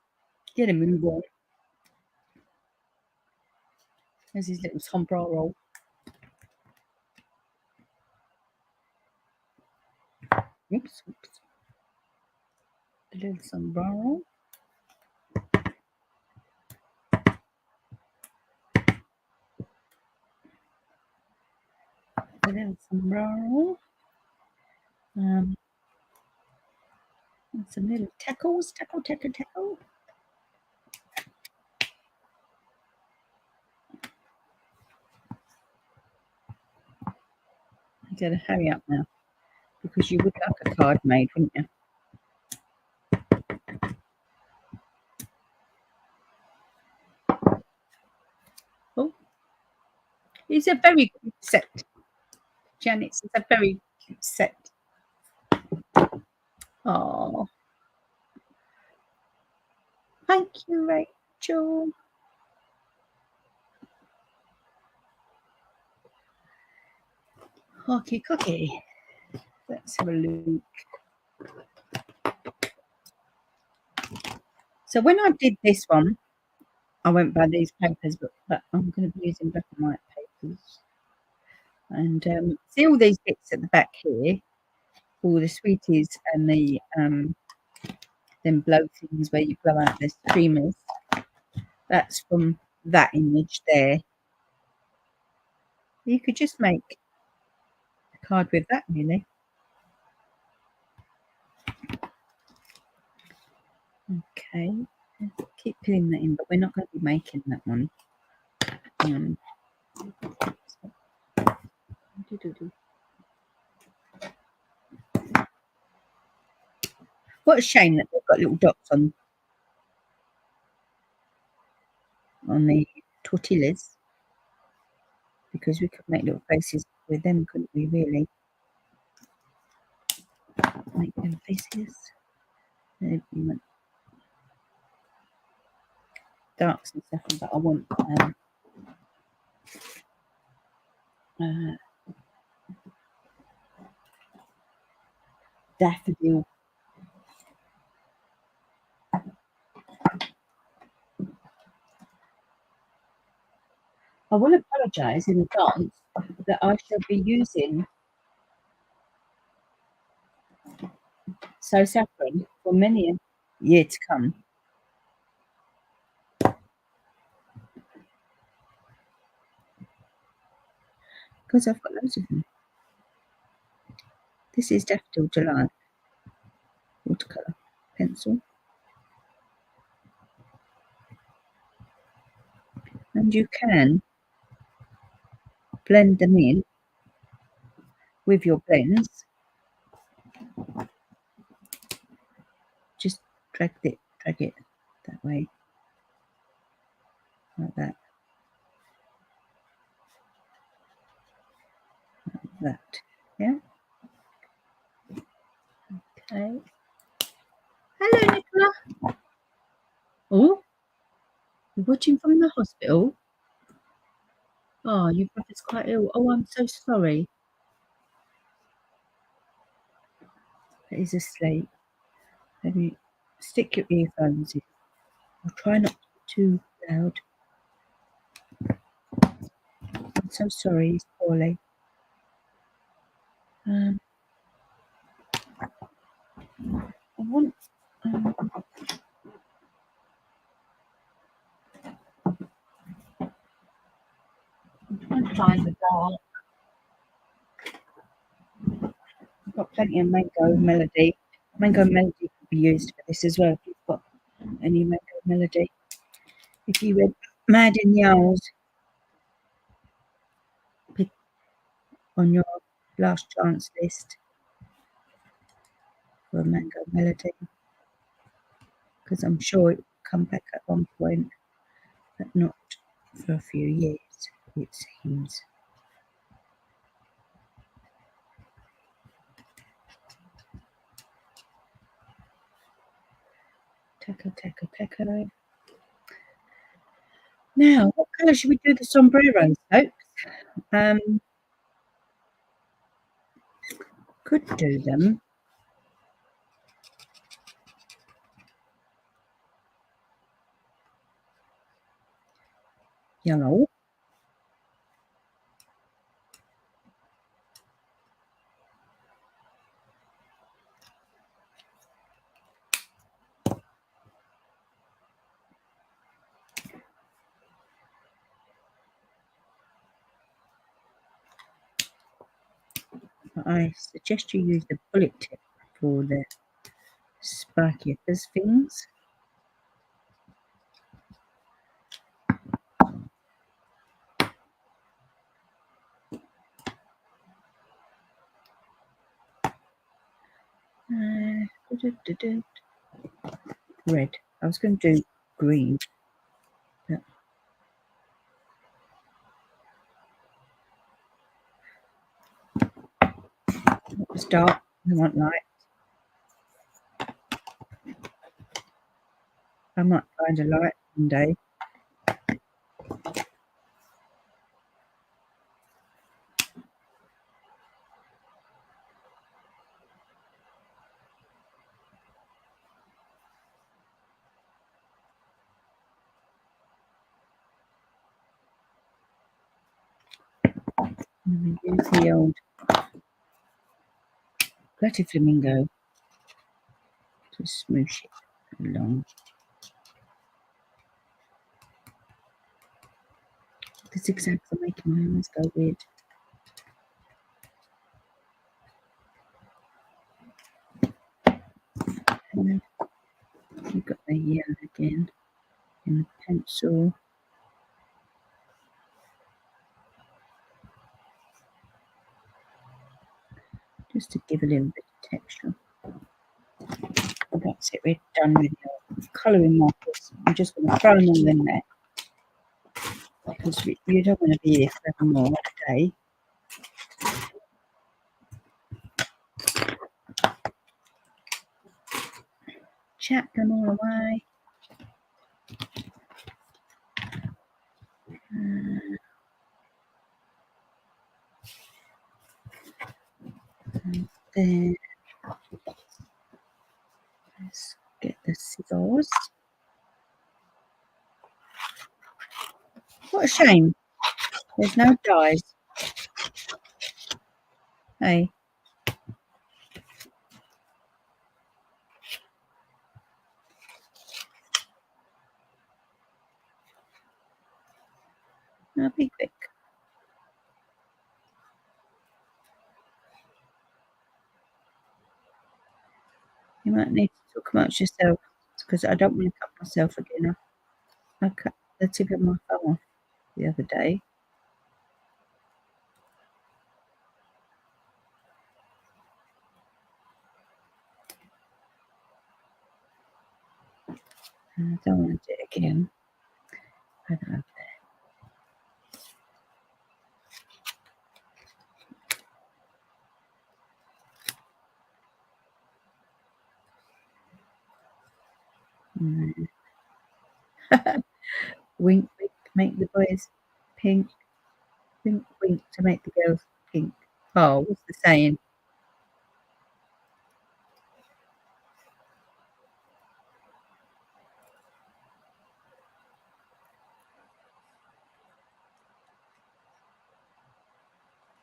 Get a move on. There's his little sombrero. Oops, oops. The little sombrero. The little sombrero. And some little tackles. Tackle, tackle, tackle. I gotta hurry up now because you would like a card made, wouldn't you? Oh, it's a very cute set. Janet's is a very cute set. Oh, thank you, Rachel. Hockey cookie. Let's have a look. So when I did this one, I went by these papers, but I'm going to be using black and white papers. And see all these bits at the back here, all the sweeties and the them blow things where you blow out the streamers. That's from that image there. You could just make a card with that, really. Okay, keep filling that in, but we're not going to be making that one. What a shame that they've got little dots on the tortillas, because we could make little faces with them, couldn't we, really? Make them faces. Darks and stuff, but I want daffodil. I will apologise in advance that I shall be using So Saffron for many a year to come. Because I've got loads of them. This is Daffodil July watercolour pencil. And you can blend them in with your blends. Just drag it that way, like that, like that. Yeah. Okay. Hello, Nicola. Oh, you're watching from the hospital. Oh, your brother's quite ill. Oh, I'm so sorry. He's asleep. Maybe stick your earphones in. I'll try not to loud. I'm so sorry, he's poorly. I want. I'm trying to find the dark. I've got plenty of mango melody. Mango melody could be used for this as well if you've got any mango melody. If you went mad in the owls, pick on your last chance list for a mango melody, because I'm sure it will come back at one point, but not for a few years, it seems. Taco. Now, what colour should we do the sombreros, folks? Could do them yellow. I suggest you use the bullet tip for the spiky things. Red. I was going to do green, but it was dark. I want light. I might find a light one day. And we use the old Glutty Flamingo to smoosh it along. The zigzags are making my eyes go weird. And then you've got the yellow again in the pencil. Just to give a little bit of texture. And that's it, we're done with your colouring markers. I'm just going to throw them all in there, because you don't want to be here forever more today. Chat them all away. And then let's get the scissors. What a shame. There's no dies. Hey. Now be quick. You might need to talk amongst yourself, because I don't want to cut myself again. I cut the tip of my thumb off the other day. And I don't want to do it again. I don't know. Wink, wink, make the boys pink. Wink, wink to make the girls pink. Oh, what's the saying?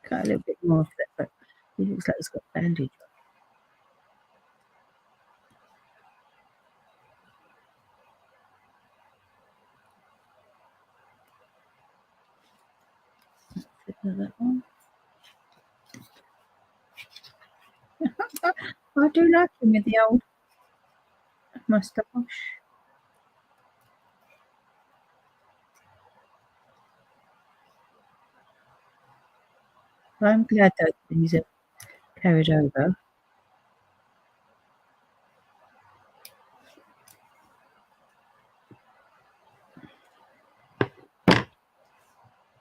Cut a little bit more of that, but it looks like it's got bandage on. That one. I do like him with the old moustache. I'm glad that these are carried over.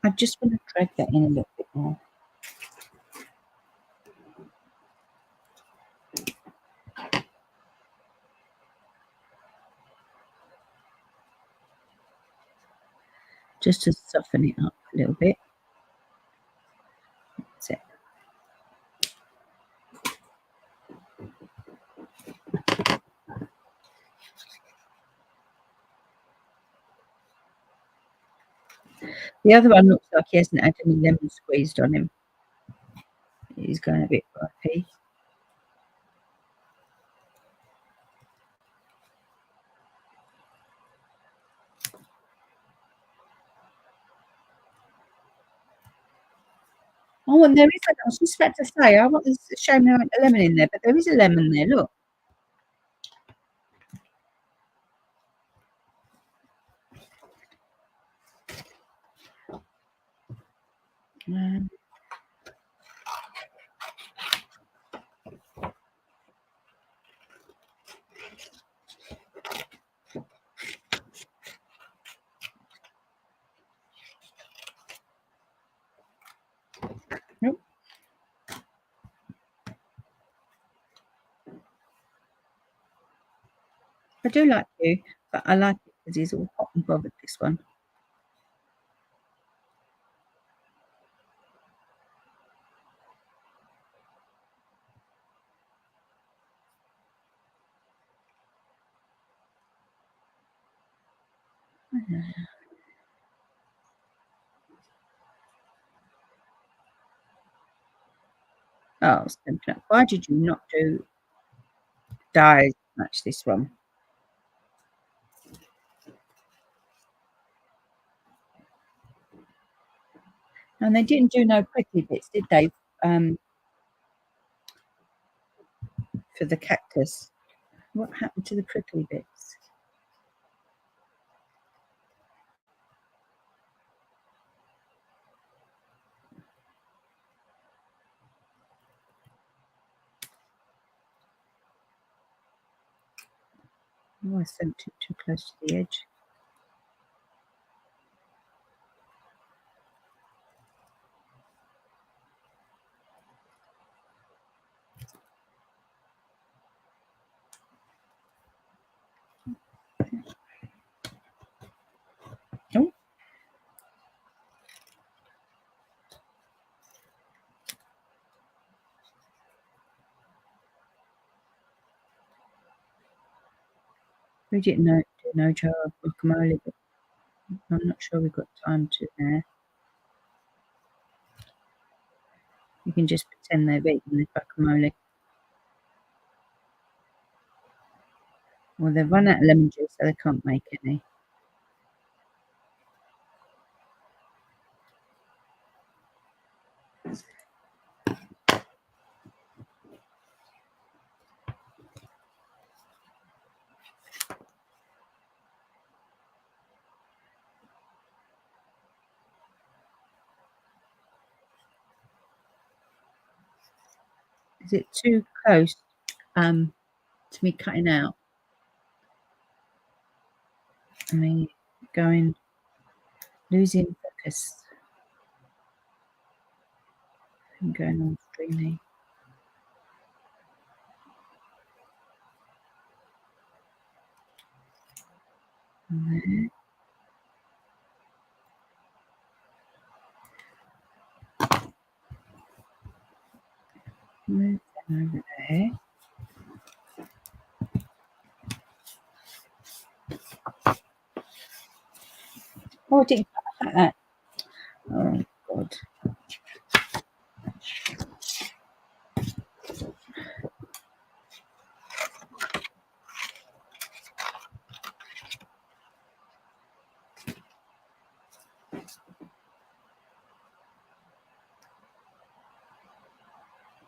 I just want to drag that in a little bit more. Just to soften it up a little bit. That's it. The other one looks like he hasn't had any lemon squeezed on him. He's going a bit roughy. Oh, and there is I was just about to say, I want to show me a lemon in there, but there is a lemon there, look. Nope. I do like you, but I like it because he's all hot and bothered, this one. Oh, Stampin'. Why did you not do dyes match this one? And they didn't do no prickly bits, did they? For the cactus. What happened to the prickly bits? Oh, I sent it too close to the edge. Oh. We didn't do no jar of guacamole, but I'm not sure we've got time to there. You can just pretend they've eaten the guacamole. Well, they've run out of lemon juice, so they can't make any. Is it too close to me cutting out? I mean, losing focus. I'm going on streamy. There. Move them over there. Oh, I didn't cut that. Oh, God.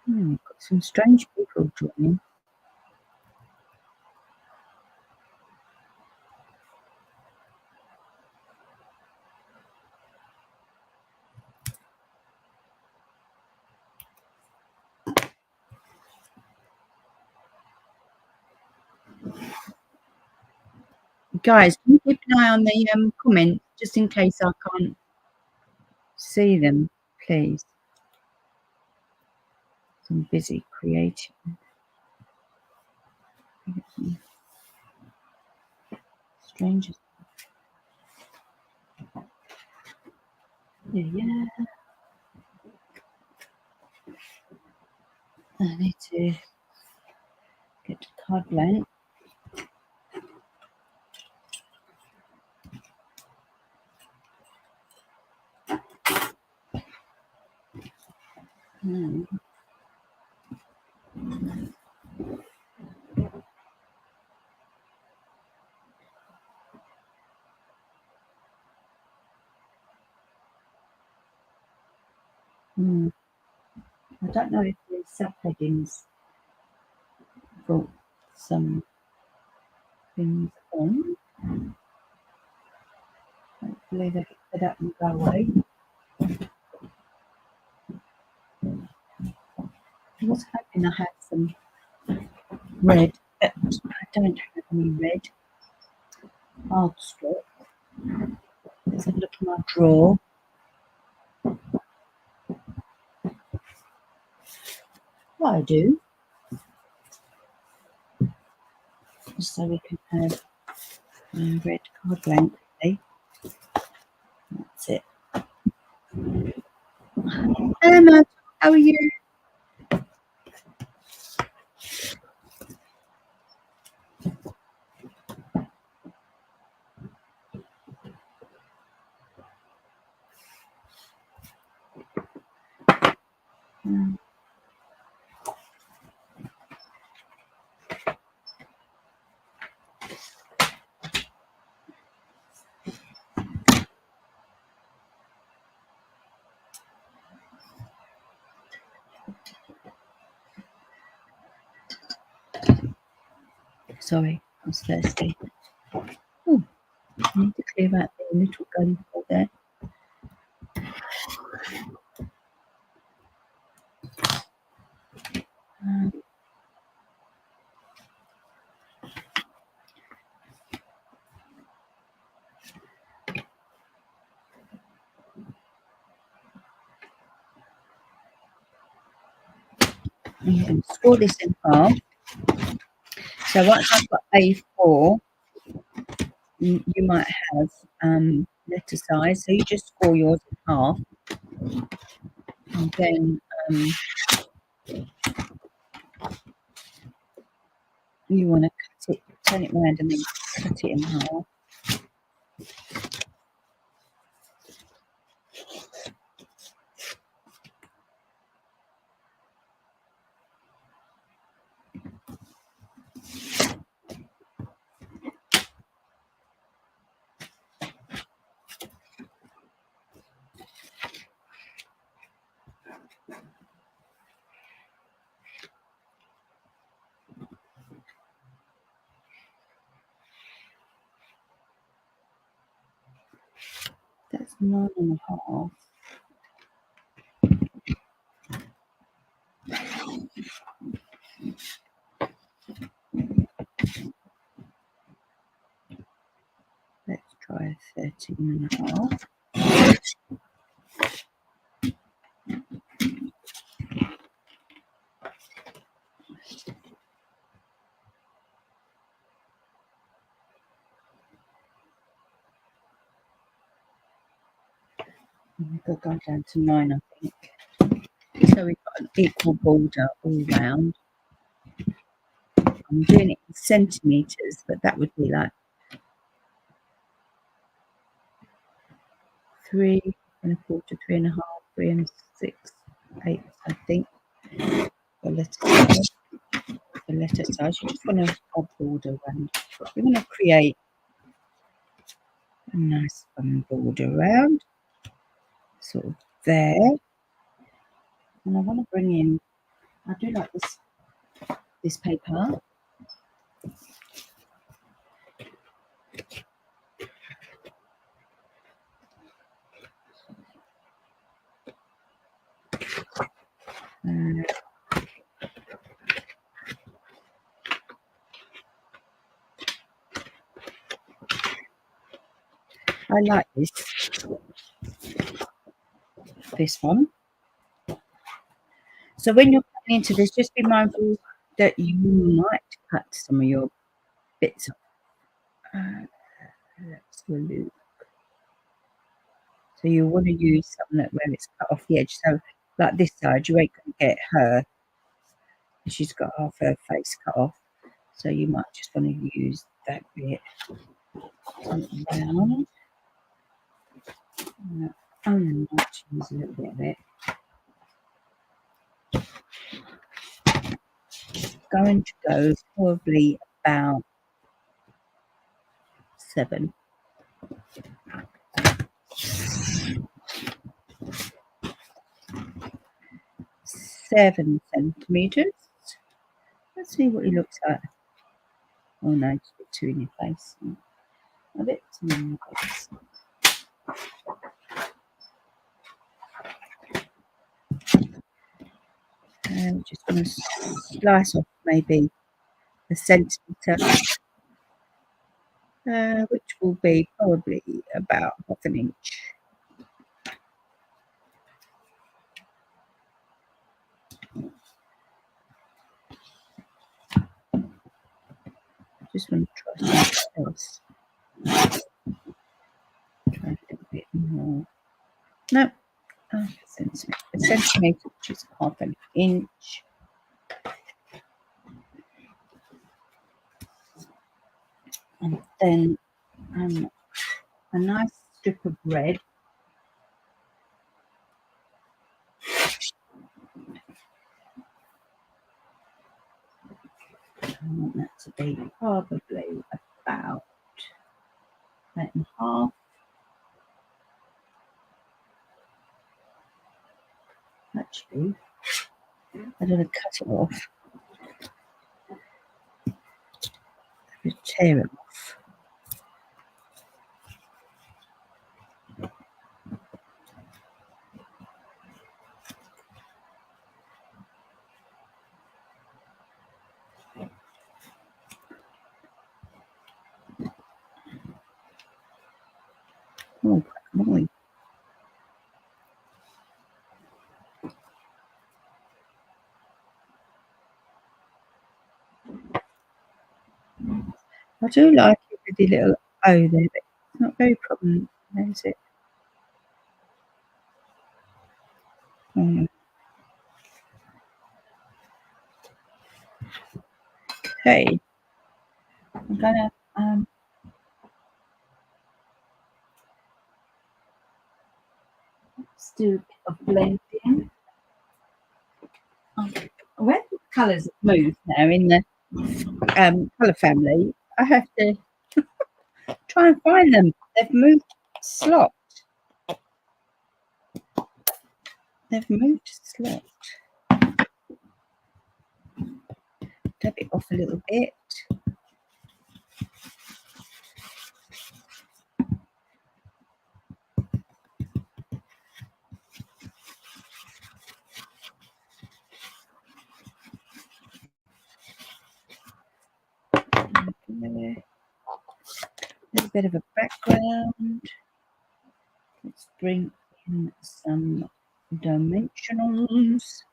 Got some strange people joining. Guys, can you keep an eye on the comments just in case I can't see them, please? I'm busy creating. Strangers. Yeah. I need to get to card blank. I don't know if the subheadings brought some things on. Hopefully they pick it up and go away. I was hoping I had some red, but I don't have any red cardstock. Let's have a look in my drawer. Well, I do. Just so we can have a red card blank. Okay? That's it. Emma, how are you? Sorry, I was thirsty. Oh, I need to clear out the little gun hole there. You can score this in half. So once I've got A4, you might have letter size. So you just score yours in half. And then you want to cut it, turn it around and then cut it in half. That's 9.5. Let's try 13.5. We'll go down to 9, I think. So we've got an equal border all round. I'm doing it in centimetres, but that would be like 3 1/4, 3.5, 3 6. 8, I think. The letter size. You just want to border around. You want to create a nice border around, sort of there. And I want to bring in. I do like this paper. I like this one. So when you're cutting into this, just be mindful that you might cut some of your bits off. Let's look. So you want to use something that where it's cut off the edge. So like this side, you ain't going to get her. She's got half her face cut off. So you might just want to use that bit around. I might use a little bit of it. Going to go probably about 7 centimeters. Let's see what he looks like. Oh no, it's a bit too in your face. A bit too in your face. Just want to slice off maybe a centimetre, which will be probably about half an inch. Just want to try something else. Try a little bit more. No, a centimetre, which is half an inch. And then a nice strip of red. I want that to be probably about 8.5. Actually, I'm going to cut it off. Tear it off. Oh, guacamole. I do like it with the little O there, but it's not very prominent, is it? Okay, I'm gonna let's do a bit of blending. When the colours have moved now in the colour family, I have to try and find them. They've moved slot. They've moved slot. Dab it off a little bit. A little bit of a background. Let's bring in some dimensionals.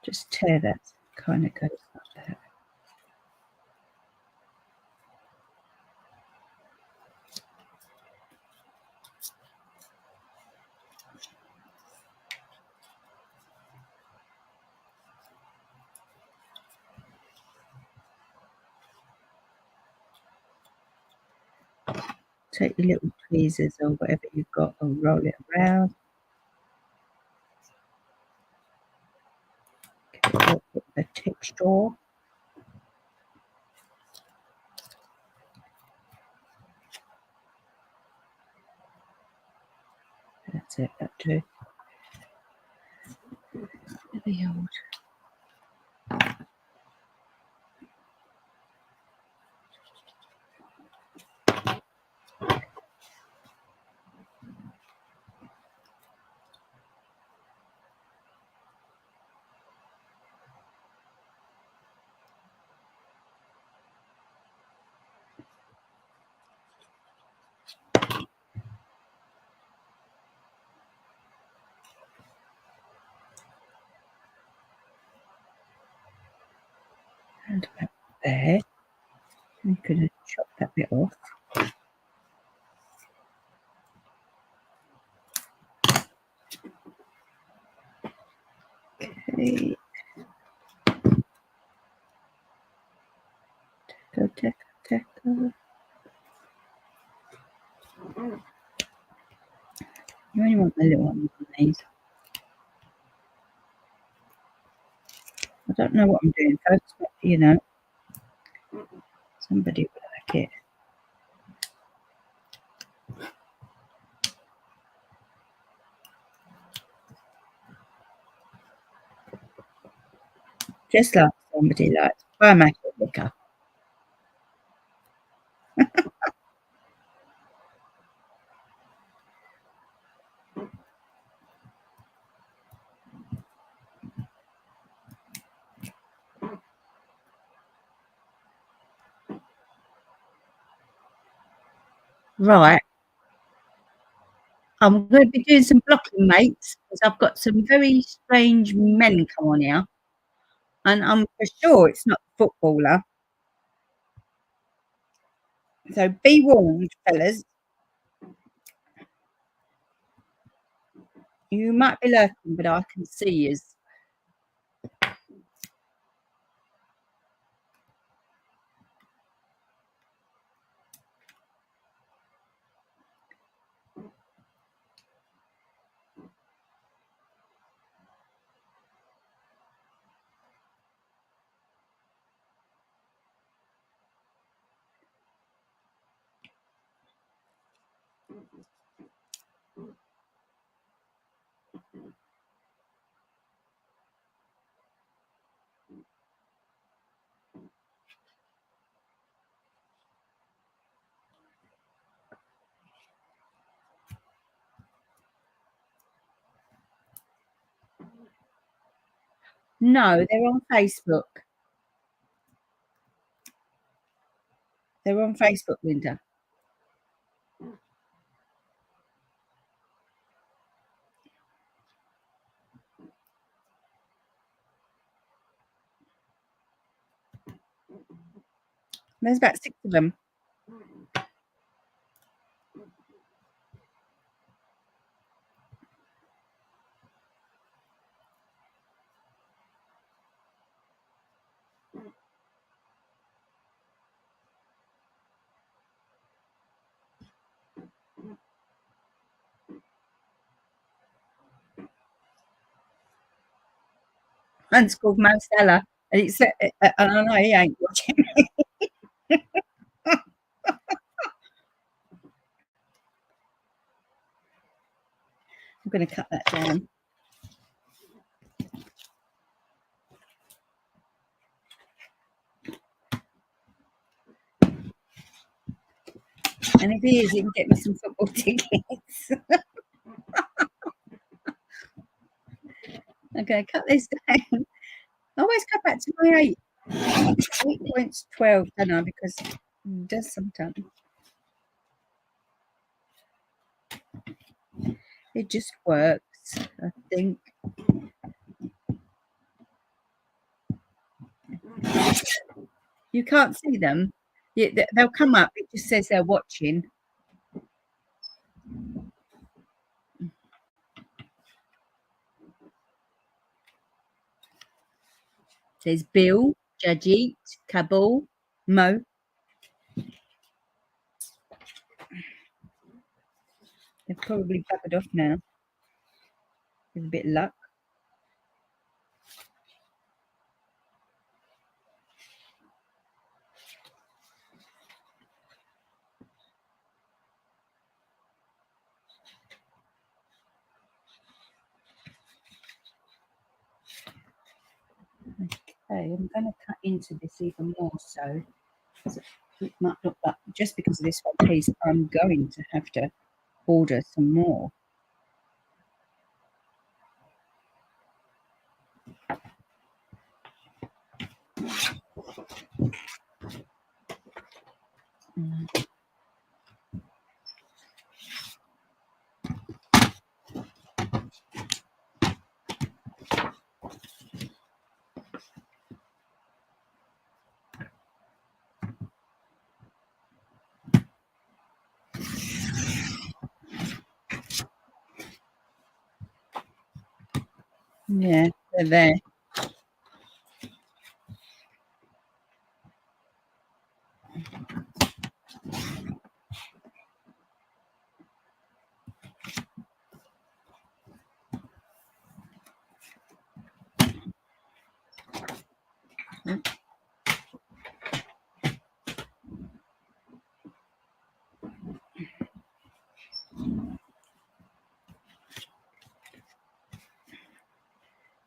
Just tear that kind of goes like that. take your little tweezers or whatever you've got and roll it around. Get a little bit of a texture. That's it, that too. The old. And about there. I'm going to chop that bit off. Okay. Tackle. You only want the little one on these. I don't know what I'm doing, folks, but you know, somebody will like it. Just like somebody likes biomass liquor. Right. I'm going to be doing some blocking, mates, because I've got some very strange men come on here, and I'm for sure it's not the footballer. So be warned, fellas. You might be lurking, but I can see you. No, they're on Facebook. They're on Facebook, Linda. There's about 6 of them. One's called Mo Salah, and it's and I know he ain't watching. I'm going to cut that down. And if he is, he can get me some football tickets. I'm going to cut this down. I always go back to my 8. 8.12, don't I? Because it does sometimes. It just works, I think. You can't see them. They'll come up. It just says they're watching. It says Bill, Jajit, Kabul, Mo. They've probably buggered off now with a bit of luck. Okay, I'm going to cut into this even more so. It might look like, just because of this one piece, I'm going to have to order some more. Yeah, they're there.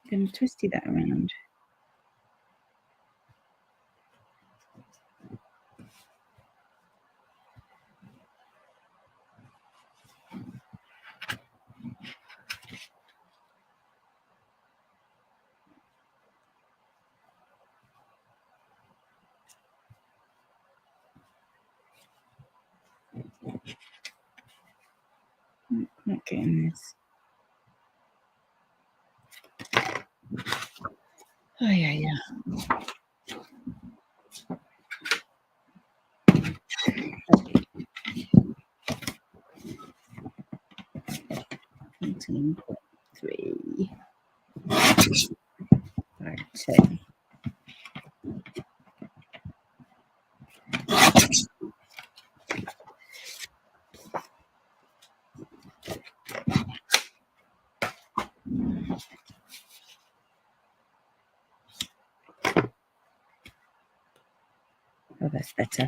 Going to twist that around. Not getting this. Oh, yeah. $19.3. 10. Oh, that's better.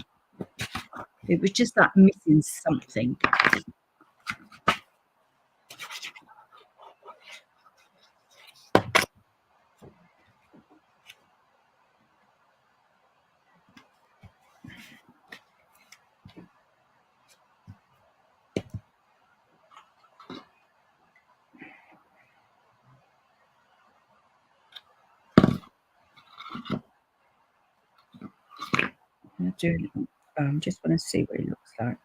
It was just like missing something. I just want to see what it looks like.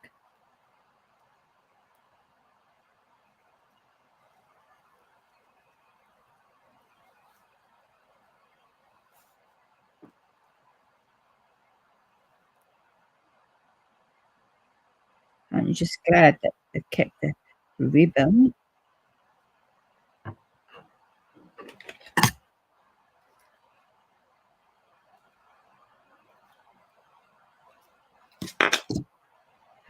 I'm just glad that they kept the ribbon.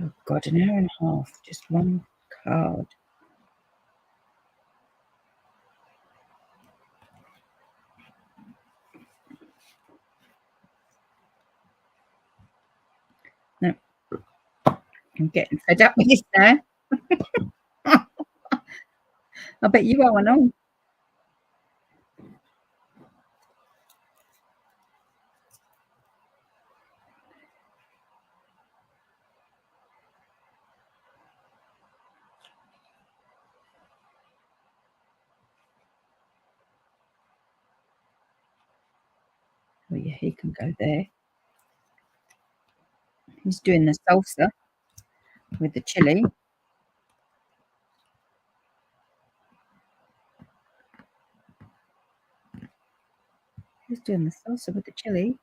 Oh God, an hour and a half, just one card. No, I'm getting fed up with this now. I bet you are, no? Oh yeah, he can go there. He's doing the salsa with the chili. He's doing the salsa with the chili.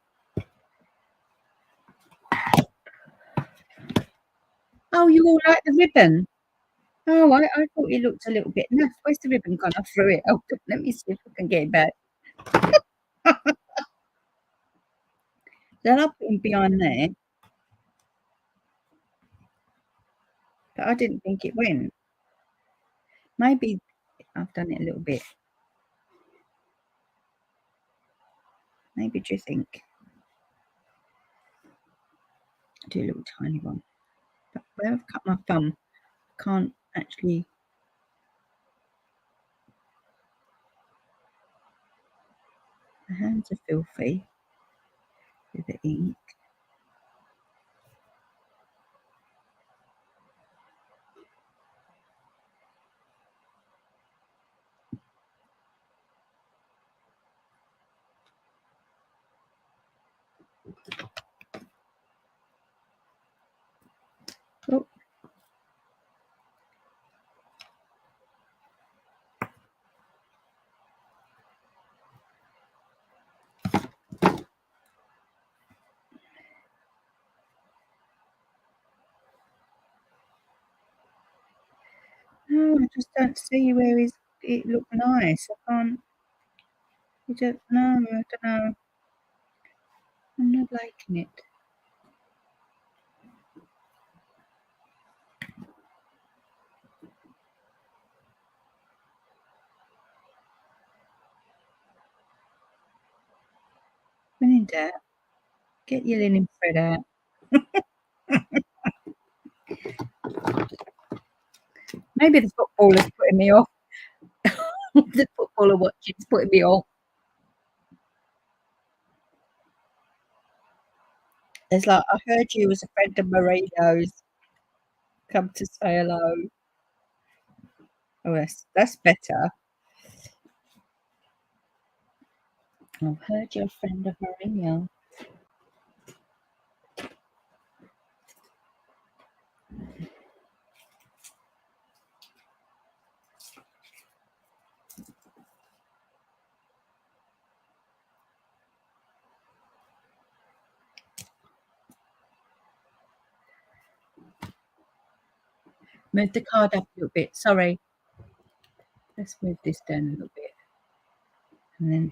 Oh, you all like the ribbon? Oh, I thought it looked a little bit naff. Where's the ribbon gone? I threw it. Oh, let me see if I can get it back. Then I'll put him behind there. But I didn't think it went. Maybe I've done it a little bit. Maybe do you think? Do a little tiny one. But where I've cut my thumb, I can't actually. My hands are filthy with the ink. Oh. No, I just don't see where it looked nice. I can't. I don't know. I don't know. I'm not liking it. When in doubt, get your linen thread out. Maybe the footballer's putting me off. The footballer watching's putting me off. It's like, I heard you was a friend of Marino's. Come to say hello. Oh, that's better. I've heard you're a friend of Marino. Move the card up a little bit. Sorry. Let's move this down a little bit. And then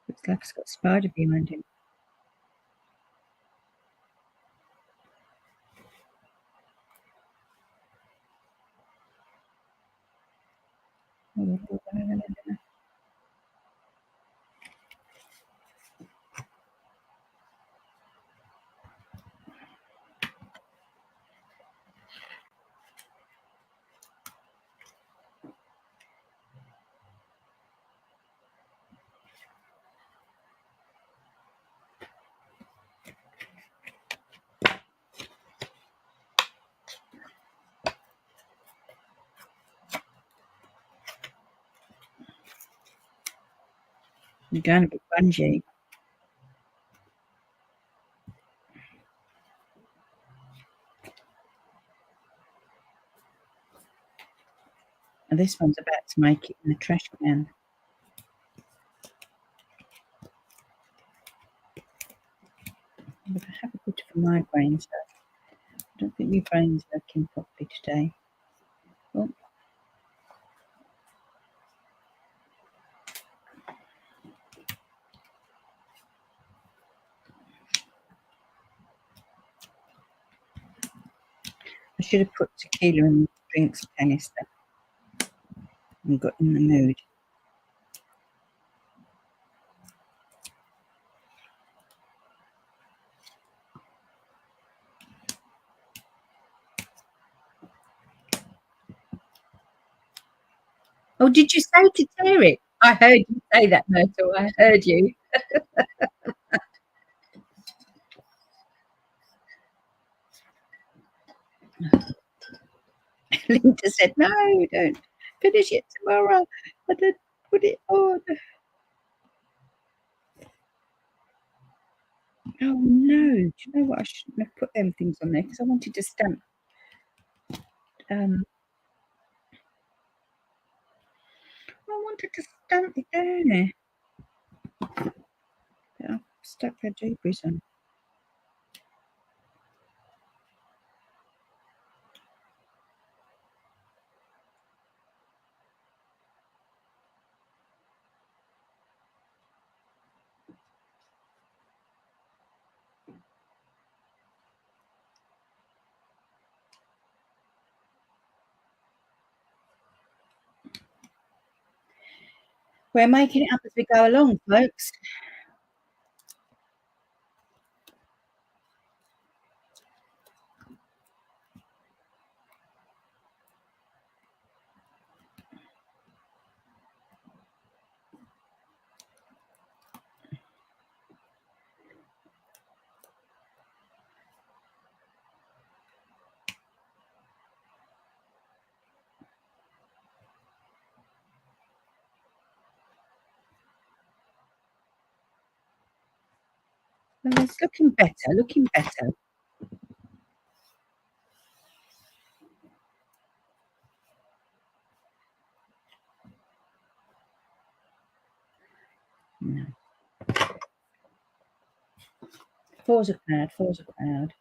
looks like it's got a spider behind him. You're going a bit bungee. And this one's about to make it in the trash can. But I have a bit of a migraine, so I don't think my brain's working properly today. Oh. I should have put tequila in the drinks canister and got in the mood. Oh, did you say to tear it? I heard you say that, Myrtle. I heard you. Linda said, no, don't finish it tomorrow. I don't put it on. Oh, no. Do you know what? I shouldn't have put them things on there because I wanted to stamp. I wanted to stamp it down there. But I've stuck her debris on. We're making it up as we go along, folks. Well, it's looking better, looking better. No. Four's a cloud, four's a cloud.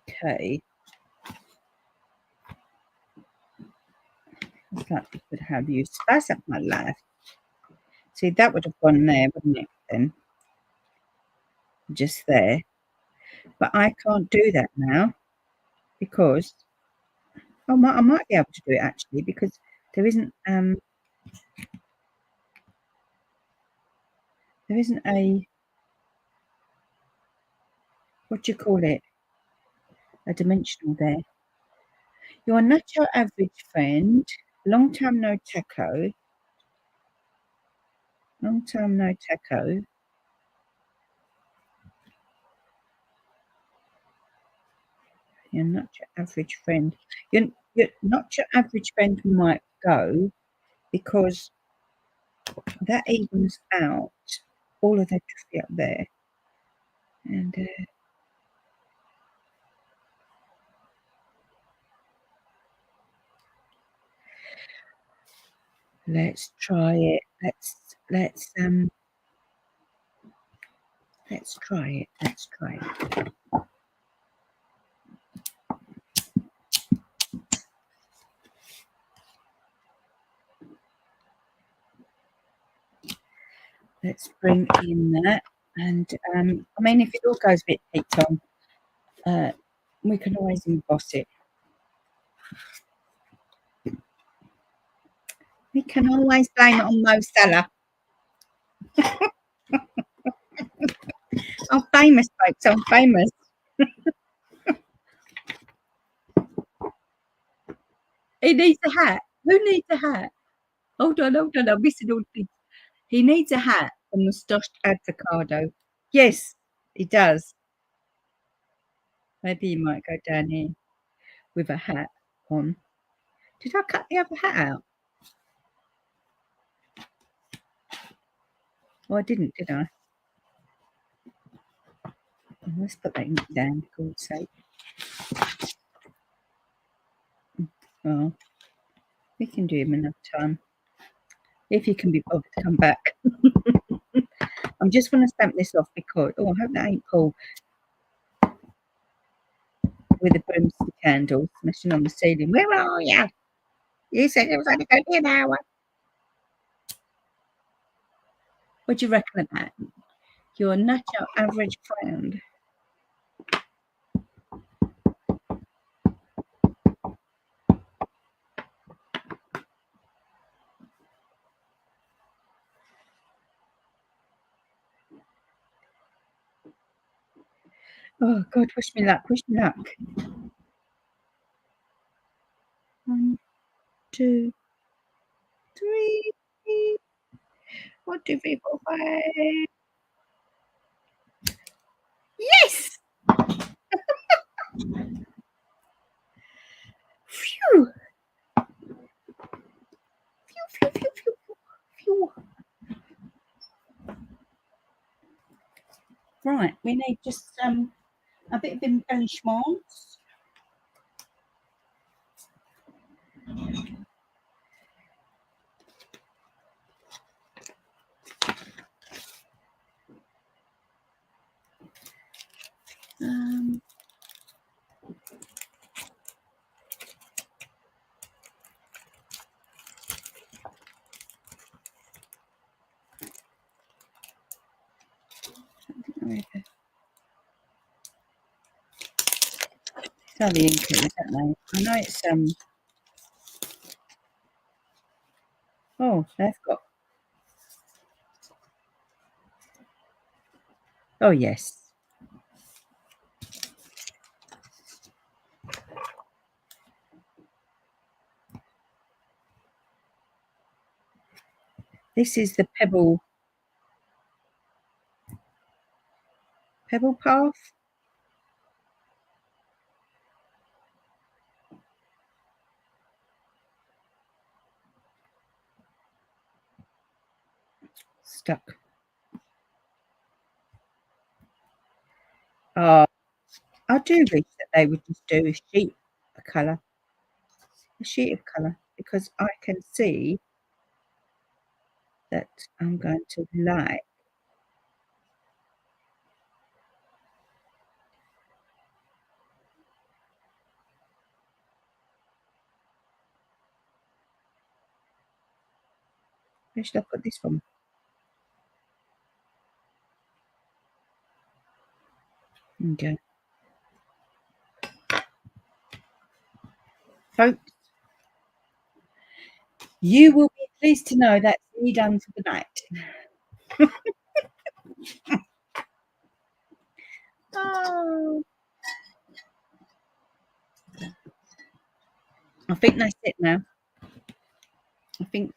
Okay. Looks like we could have you spice up my life. See, that would have gone there, wouldn't it, then? Just there. But I can't do that now because I might be able to do it actually because there isn't a what do you call it? A dimensional there. You're not your average friend. Long time no taco. Long time no taco. You're not your average friend. You're not your average friend might go because that evens out all of that tree up there. And let's try it. Let's try it. Let's try it. Let's bring in that. And I mean, if it all goes a bit peaked on, we can always emboss it. We can always blame it on Mo Salah. I'm famous, folks. I'm famous. He needs a hat. Who needs a hat? Hold on. I'm missing all things. He needs a hat, a moustached avocado. Yes, he does. Maybe he might go down here with a hat on. Did I cut the other hat out? Oh, I didn't, did I? Oh, let's put that ink down, for God's sake. Oh, we can do him enough time. If you can be bothered to come back. I'm just going to stamp this off because, oh, I hope that ain't Paul with a broomstick candle smashing on the ceiling. Where are you? You said it was only going to be an hour. What do you reckon of that? You're not your average friend. Oh, God, wish me luck, wish me luck. 1, 2, 3. 1, 2, 3, 4, 5. Yes! Phew! Phew, phew, phew, phew, phew. Right, we need just a bit of embellishment. It's only ink, isn't it? I know it's Oh, that's got. Oh, yes. This is the pebble path. Stuck. Oh, I do wish that they would just do a sheet of colour. A sheet of colour, because I can see that I'm going to like. Where should I put this from? Okay. Folks, you will be pleased to know that's me done for the night. Oh, I think that's it now. I think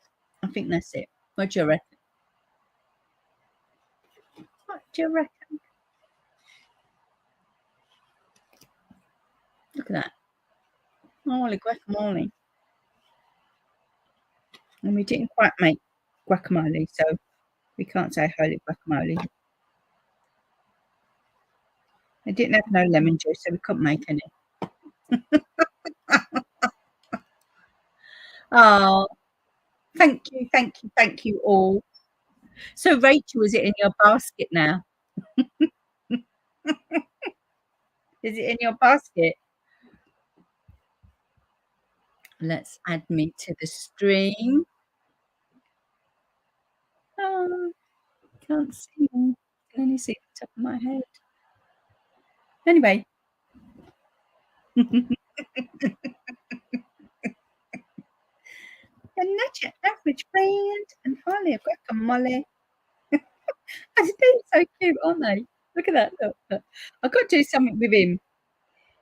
that's it. What do you reckon? What do you reckon? Look at that. Holy guacamole. And we didn't quite make guacamole, so we can't say holy guacamole. I didn't have no lemon juice, so we couldn't make any. Oh, thank you all. So, Rachel, is it in your basket now? Is it in your basket? Let's add me to the stream. Oh, can't see them. I can only see the top of my head. Anyway. A nutty average friend and finally a guacamole. I think they're so cute, aren't they? Look at that. Look. I've got to do something with him.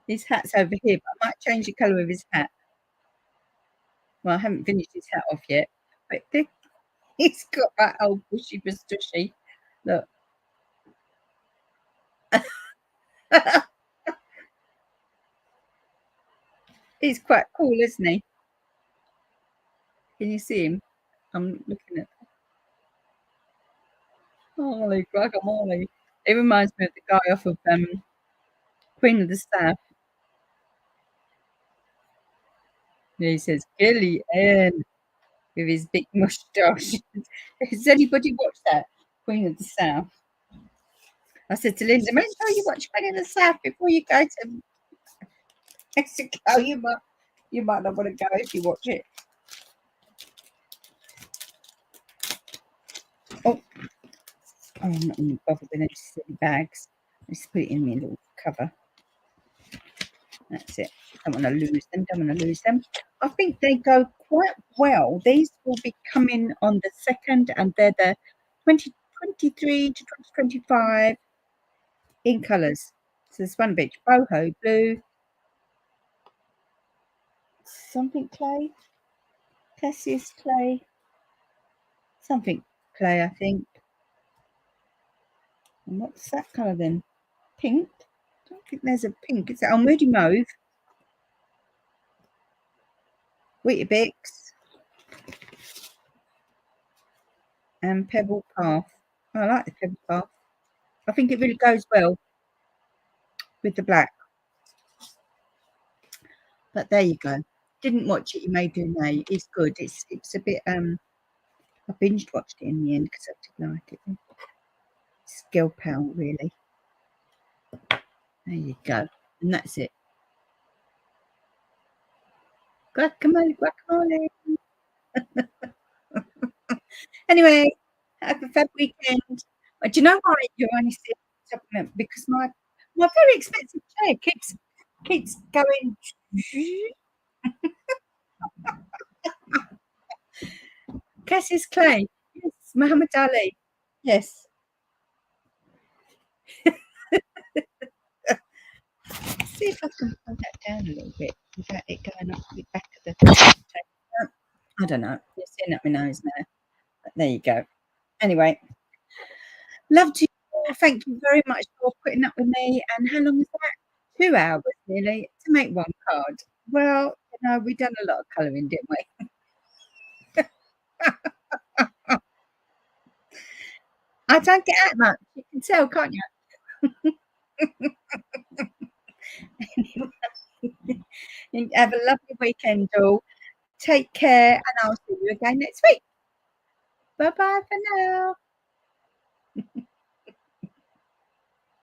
His hat's over here, but I might change the colour of his hat. Well, I haven't finished his hat off yet, but he's got that old bushy bushy. Look. He's quite cool, isn't he? Can you see him? I'm looking at. Holy guacamole. It reminds me of the guy off of Queen of the South. He says, Kelly Ann with his big moustache. Has anybody watched that? Queen of the South. I said to Linda, make sure you watch Queen of the South before you go to Mexico. You might not want to go if you watch it. Oh, I'm not going to bother with any silly bags. Let's put it in my little cover. That's it. Don't want to lose them. I think they go quite well. These will be coming on the 2nd, and they're the 2023 to 2025 in colours. So there's one bit boho blue, something clay, Cassius clay, something clay, I think. And what's that colour then? Pink. I don't think there's a pink. It's Moody Mauve, Weetabix, and Pebble Path. I like the Pebble Path. I think it really goes well with the black. But there you go. Didn't watch it. You may do now. It's good. It's a bit. I binged watched it in the end because I did like it. It's girl power, really. There you go, and that's it. Guacamole. Anyway, have a fab weekend. But do you know why you're only seeing supplement? Because my very expensive chair keeps going. Cassius Clay. Yes, Muhammad Ali. Yes. See if I can pull that down a little bit without it going up the back of the tape. I don't know. You're seeing up my nose now. But there you go. Anyway, loved you all. Thank you very much for putting up with me. And how long was that? 2 hours nearly to make one card. Well, we done a lot of colouring, didn't we? I don't get out much. You can tell, can't you? Have a lovely weekend, all. Take care, and I'll see you again next week. Bye bye for now.